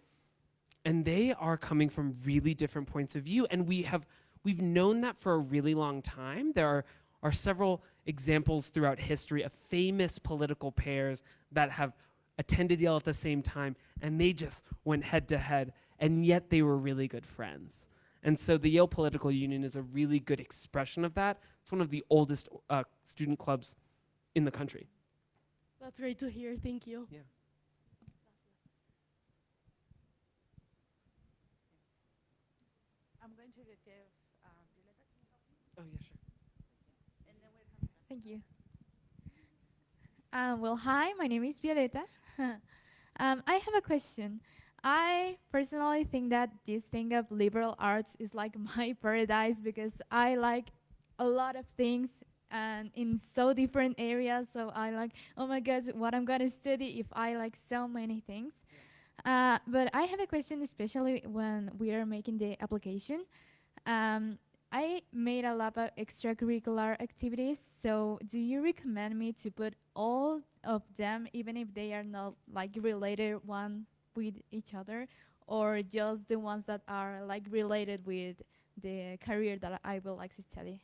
they are coming from really different points of view, and we've known that for a really long time. There are several examples throughout history of famous political pairs that have attended Yale at the same time, and they just went head to head, and yet they were really good friends. And so the Yale Political Union is a really good expression of that. It's one of the oldest student clubs in the country. That's great to hear. Thank you. Yeah. I'm going to give Violeta. Oh, yeah, sure. Thank you. Well, hi, my name is Violeta. I have a question. I personally think that this thing of liberal arts is like my paradise because I like a lot of things and in so different areas. So I like, oh my God, what I'm going to study if I like so many things. But I have a question, especially when we are making the application. I made a lot of extracurricular activities. So do you recommend me to put all of them, even if they are not like related one with each other, or just the ones that are like related with the career that I would like to study?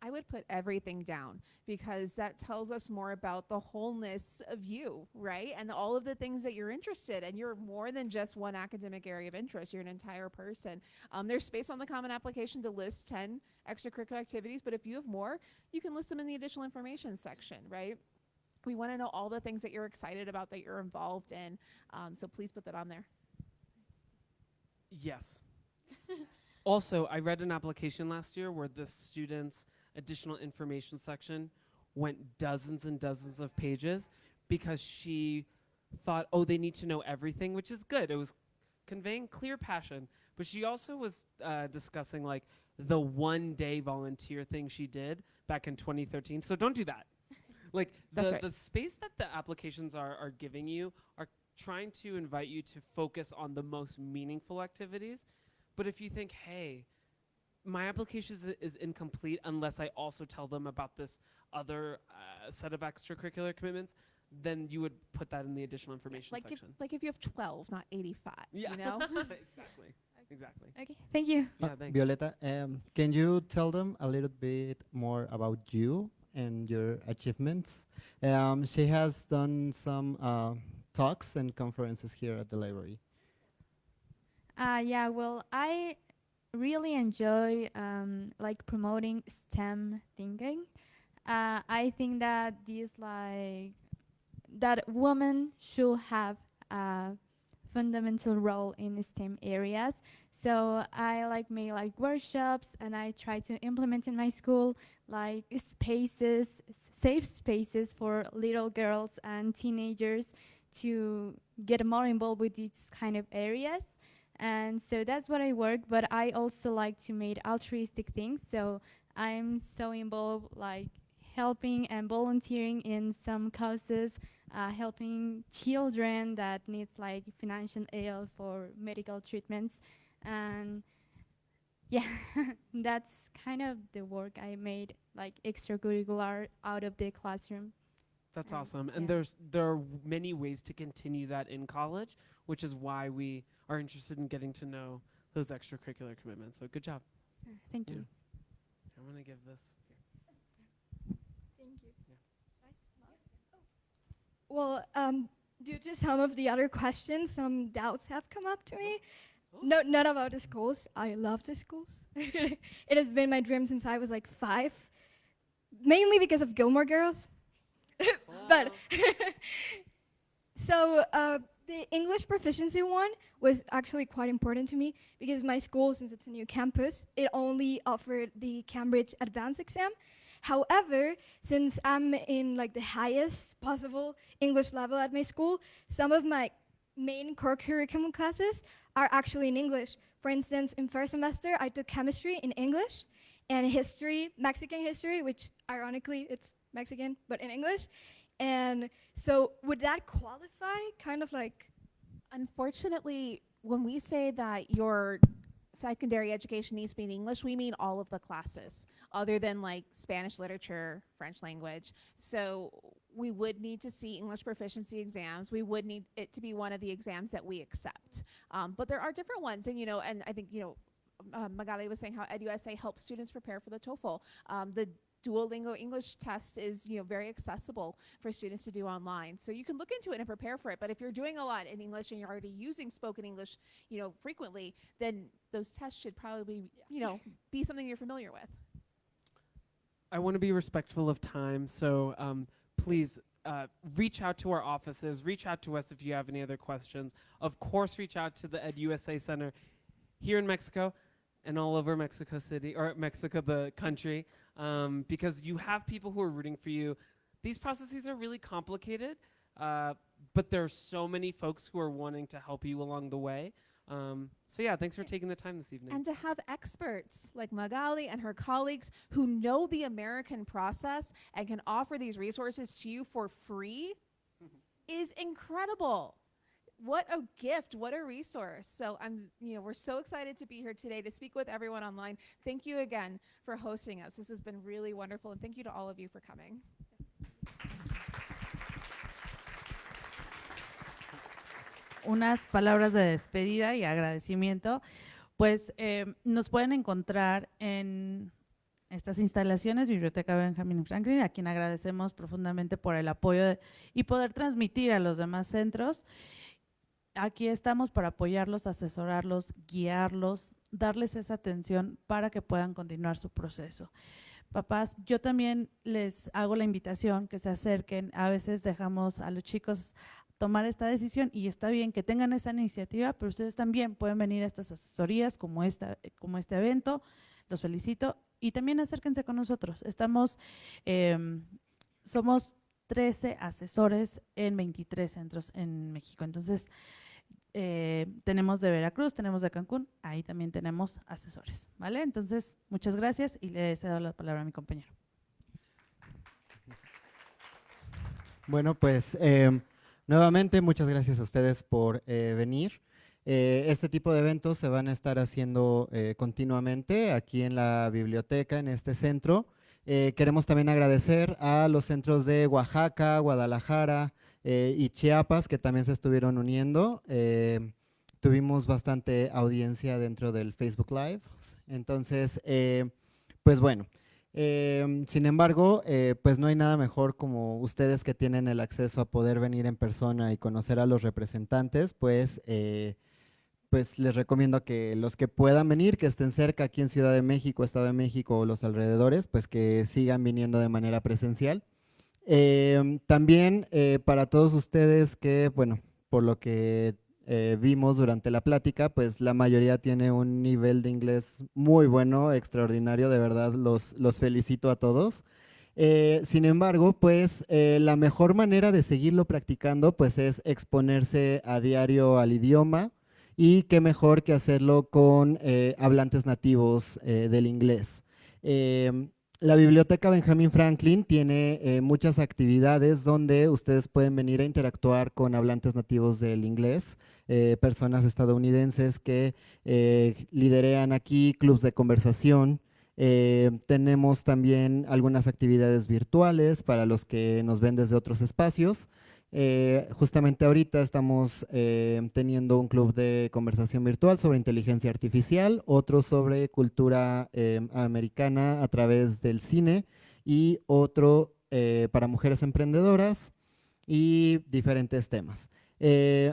I would put everything down because that tells us more about the wholeness of you, right? And all of the things that you're interested in. You're more than just one academic area of interest. You're an entire person. There's space on the Common Application to list 10 extracurricular activities, but if you have more, you can list them in the additional information section, right? We want to know all the things that you're excited about, that you're involved in. So please put that on there. Yes. Also, I read an application last year where the students' additional information section went dozens and dozens of pages because she thought, oh, they need to know everything, which is good. It was conveying clear passion. But she also was discussing like the one-day volunteer thing she did back in 2013. So don't do that. Like the space that the applications are giving you are trying to invite you to focus on the most meaningful activities. But if you think, hey, my application is incomplete unless I also tell them about this other set of extracurricular commitments, then you would put that in the additional information section. Like if you have 12, not 85, yeah. you know? Exactly. Exactly. Okay, thank you. Yeah, thanks. Violeta, can you tell them a little bit more about you and your achievements? She has done some talks and conferences here at the library. Yeah, well, I really enjoy like promoting STEM thinking. I think that that women should have a fundamental role in STEM areas. So I like make like workshops, and I try to implement in my school like spaces, safe spaces for little girls and teenagers to get more involved with these kind of areas. And so that's what I work, but I also like to make altruistic things. So I'm so involved like helping and volunteering in some causes, helping children that needs like financial aid for medical treatments. And yeah, that's kind of the work I made, like extracurricular out of the classroom. That's And awesome. And yeah. there are many ways to continue that in college, which is why we are interested in getting to know those extracurricular commitments. So good job. Thank Yeah. you. I'm going to give this. Thank you. Yeah. Well, due to some of the other questions, some doubts have come up to me. Oh. No, not about the schools. I love the schools. It has been my dream since I was like 5, mainly because of Gilmore Girls. But so the English proficiency one was actually quite important to me because my school, since it's a new campus, it only offered the Cambridge Advanced exam. However, since I'm in like the highest possible English level at my school, some of my main core curriculum classes are actually in English. For instance, in first semester, I took chemistry in English and history, Mexican history, which ironically it's Mexican, but in English. And so would that qualify kind of like? Unfortunately, when we say that your secondary education needs to be in English, we mean all of the classes other than like Spanish literature, French language. So we would need to see English proficiency exams. We would need it to be one of the exams that we accept. But there are different ones. And, and I think, Magali was saying how EduUSA helps students prepare for the TOEFL. The Duolingo English test is, very accessible for students to do online. So you can look into it and prepare for it. But if you're doing a lot in English and you're already using spoken English, frequently, then those tests should probably, be something you're familiar with. I want to be respectful of time, so please reach out to our offices, reach out to us if you have any other questions. Of course, reach out to the EduUSA Center here in Mexico and all over Mexico City, or Mexico, the country, because you have people who are rooting for you. These processes are really complicated, but there are so many folks who are wanting to help you along the way. So yeah, thanks for taking the time this evening. And to have experts like Magali and her colleagues who know the American process and can offer these resources to you for free is incredible. What a gift, what a resource. So we're so excited to be here today to speak with everyone online. Thank you again for hosting us. This has been really wonderful, and thank you to all of you for coming. Unas palabras de despedida y agradecimiento, pues nos pueden encontrar en estas instalaciones, Biblioteca Benjamín Franklin, a quien agradecemos profundamente por el apoyo y poder transmitir a los demás centros. Aquí estamos para apoyarlos, asesorarlos, guiarlos, darles esa atención para que puedan continuar su proceso. Papás, yo también les hago la invitación que se acerquen. A veces dejamos a los chicos tomar esta decisión y está bien que tengan esa iniciativa, pero ustedes también pueden venir a estas asesorías como este evento. Los felicito y también acérquense con nosotros. Somos 13 asesores en 23 centros en México. Entonces, tenemos de Veracruz, tenemos de Cancún, ahí también tenemos asesores, ¿vale? Entonces, muchas gracias y le cedo la palabra a mi compañero. Bueno, pues nuevamente muchas gracias a ustedes por venir. Este tipo de eventos se van a estar haciendo continuamente aquí en la biblioteca, en este centro. Queremos también agradecer a los centros de Oaxaca, Guadalajara y Chiapas que también se estuvieron uniendo. Tuvimos bastante audiencia dentro del Facebook Live. Entonces, pues bueno. Sin embargo, pues no hay nada mejor como ustedes que tienen el acceso a poder venir en persona y conocer a los representantes, pues pues les recomiendo que los que puedan venir, que estén cerca aquí en Ciudad de México, Estado de México o los alrededores, pues que sigan viniendo de manera presencial. También para todos ustedes que, bueno, por lo que vimos durante la plática, pues la mayoría tiene un nivel de inglés muy bueno, extraordinario, de verdad los felicito a todos. Sin embargo, pues la mejor manera de seguirlo practicando pues es exponerse a diario al idioma y qué mejor que hacerlo con hablantes nativos del inglés. La Biblioteca Benjamín Franklin tiene muchas actividades donde ustedes pueden venir a interactuar con hablantes nativos del inglés, personas estadounidenses que liderean aquí clubs de conversación. Tenemos también algunas actividades virtuales para los que nos ven desde otros espacios. Justamente ahorita estamos teniendo un club de conversación virtual sobre inteligencia artificial, otro sobre cultura americana a través del cine y otro para mujeres emprendedoras y diferentes temas.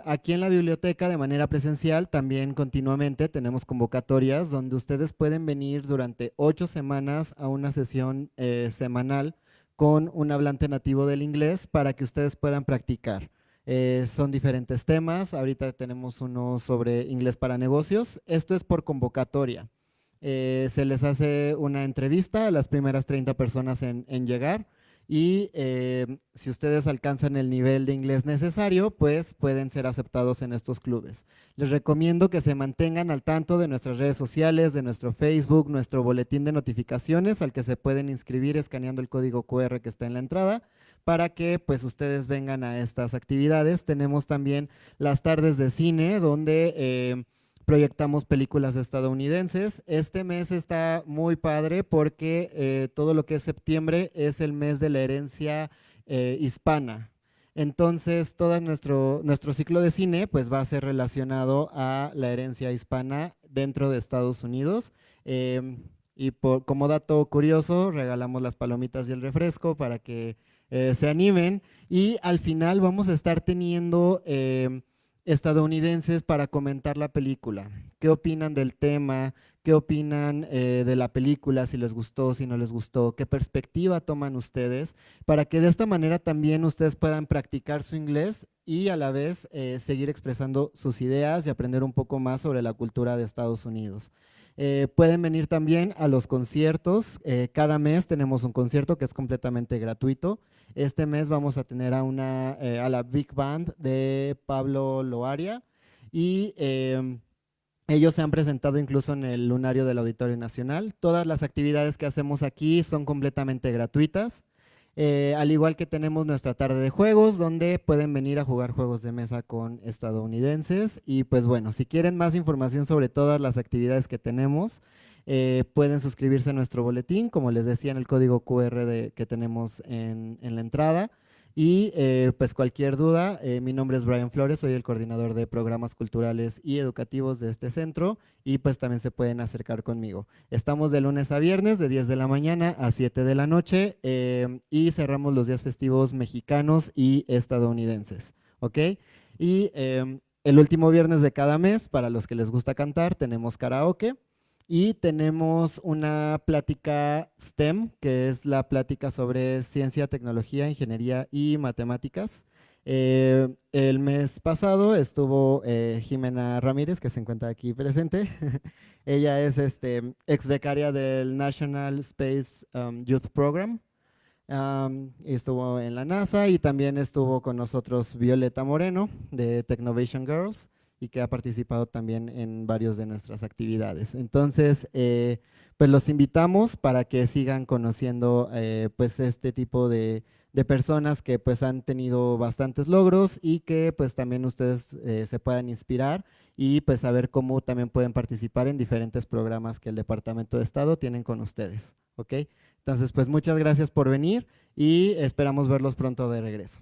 Aquí en la biblioteca de manera presencial también continuamente tenemos convocatorias donde ustedes pueden venir durante 8 semanas a una sesión semanal con un hablante nativo del inglés para que ustedes puedan practicar. Son diferentes temas, ahorita tenemos uno sobre inglés para negocios, esto es por convocatoria. Se les hace una entrevista a las primeras 30 personas en llegar y si ustedes alcanzan el nivel de inglés necesario, pues pueden ser aceptados en estos clubes. Les recomiendo que se mantengan al tanto de nuestras redes sociales, de nuestro Facebook, nuestro boletín de notificaciones al que se pueden inscribir escaneando el código QR que está en la entrada para que pues ustedes vengan a estas actividades. Tenemos también las tardes de cine donde proyectamos películas estadounidenses. Este mes está muy padre porque todo lo que es septiembre es el mes de la herencia hispana. Entonces, todo nuestro ciclo de cine pues va a ser relacionado a la herencia hispana dentro de Estados Unidos. Y como dato curioso, regalamos las palomitas y el refresco para que se animen. Y al final vamos a estar teniendo estadounidenses para comentar la película. ¿Qué opinan del tema? ¿Qué opinan de la película? Si les gustó, si no les gustó, ¿qué perspectiva toman ustedes? Para que de esta manera también ustedes puedan practicar su inglés y a la vez seguir expresando sus ideas y aprender un poco más sobre la cultura de Estados Unidos. Pueden venir también a los conciertos. Cada mes tenemos un concierto que es completamente gratuito. Este mes vamos a tener a la Big Band de Pablo Loaria y ellos se han presentado incluso en el lunario del Auditorio Nacional. Todas las actividades que hacemos aquí son completamente gratuitas. Al igual que tenemos nuestra tarde de juegos, donde pueden venir a jugar juegos de mesa con estadounidenses. Y pues bueno, si quieren más información sobre todas las actividades que tenemos, pueden suscribirse a nuestro boletín, como les decía, en el código QR que tenemos en la entrada. Y pues cualquier duda, mi nombre es Brian Flores, soy el coordinador de programas culturales y educativos de este centro y pues también se pueden acercar conmigo. Estamos de lunes a viernes de 10 de la mañana a 7 de la noche y cerramos los días festivos mexicanos y estadounidenses, ¿ok? Y el último viernes de cada mes, para los que les gusta cantar, tenemos karaoke. Y tenemos una plática STEM, que es la plática sobre ciencia, tecnología, ingeniería y matemáticas. El mes pasado estuvo Jimena Ramírez, que se encuentra aquí presente. Ella es ex becaria del National Space Youth Program. Estuvo en la NASA y también estuvo con nosotros Violeta Moreno de Technovation Girls y que ha participado también en varios de nuestras actividades. Entonces, pues los invitamos para que sigan conociendo pues este tipo de personas que pues han tenido bastantes logros y que pues también ustedes se puedan inspirar y pues saber cómo también pueden participar en diferentes programas que el Departamento de Estado tienen con ustedes, ¿ok? Entonces, pues muchas gracias por venir y esperamos verlos pronto de regreso.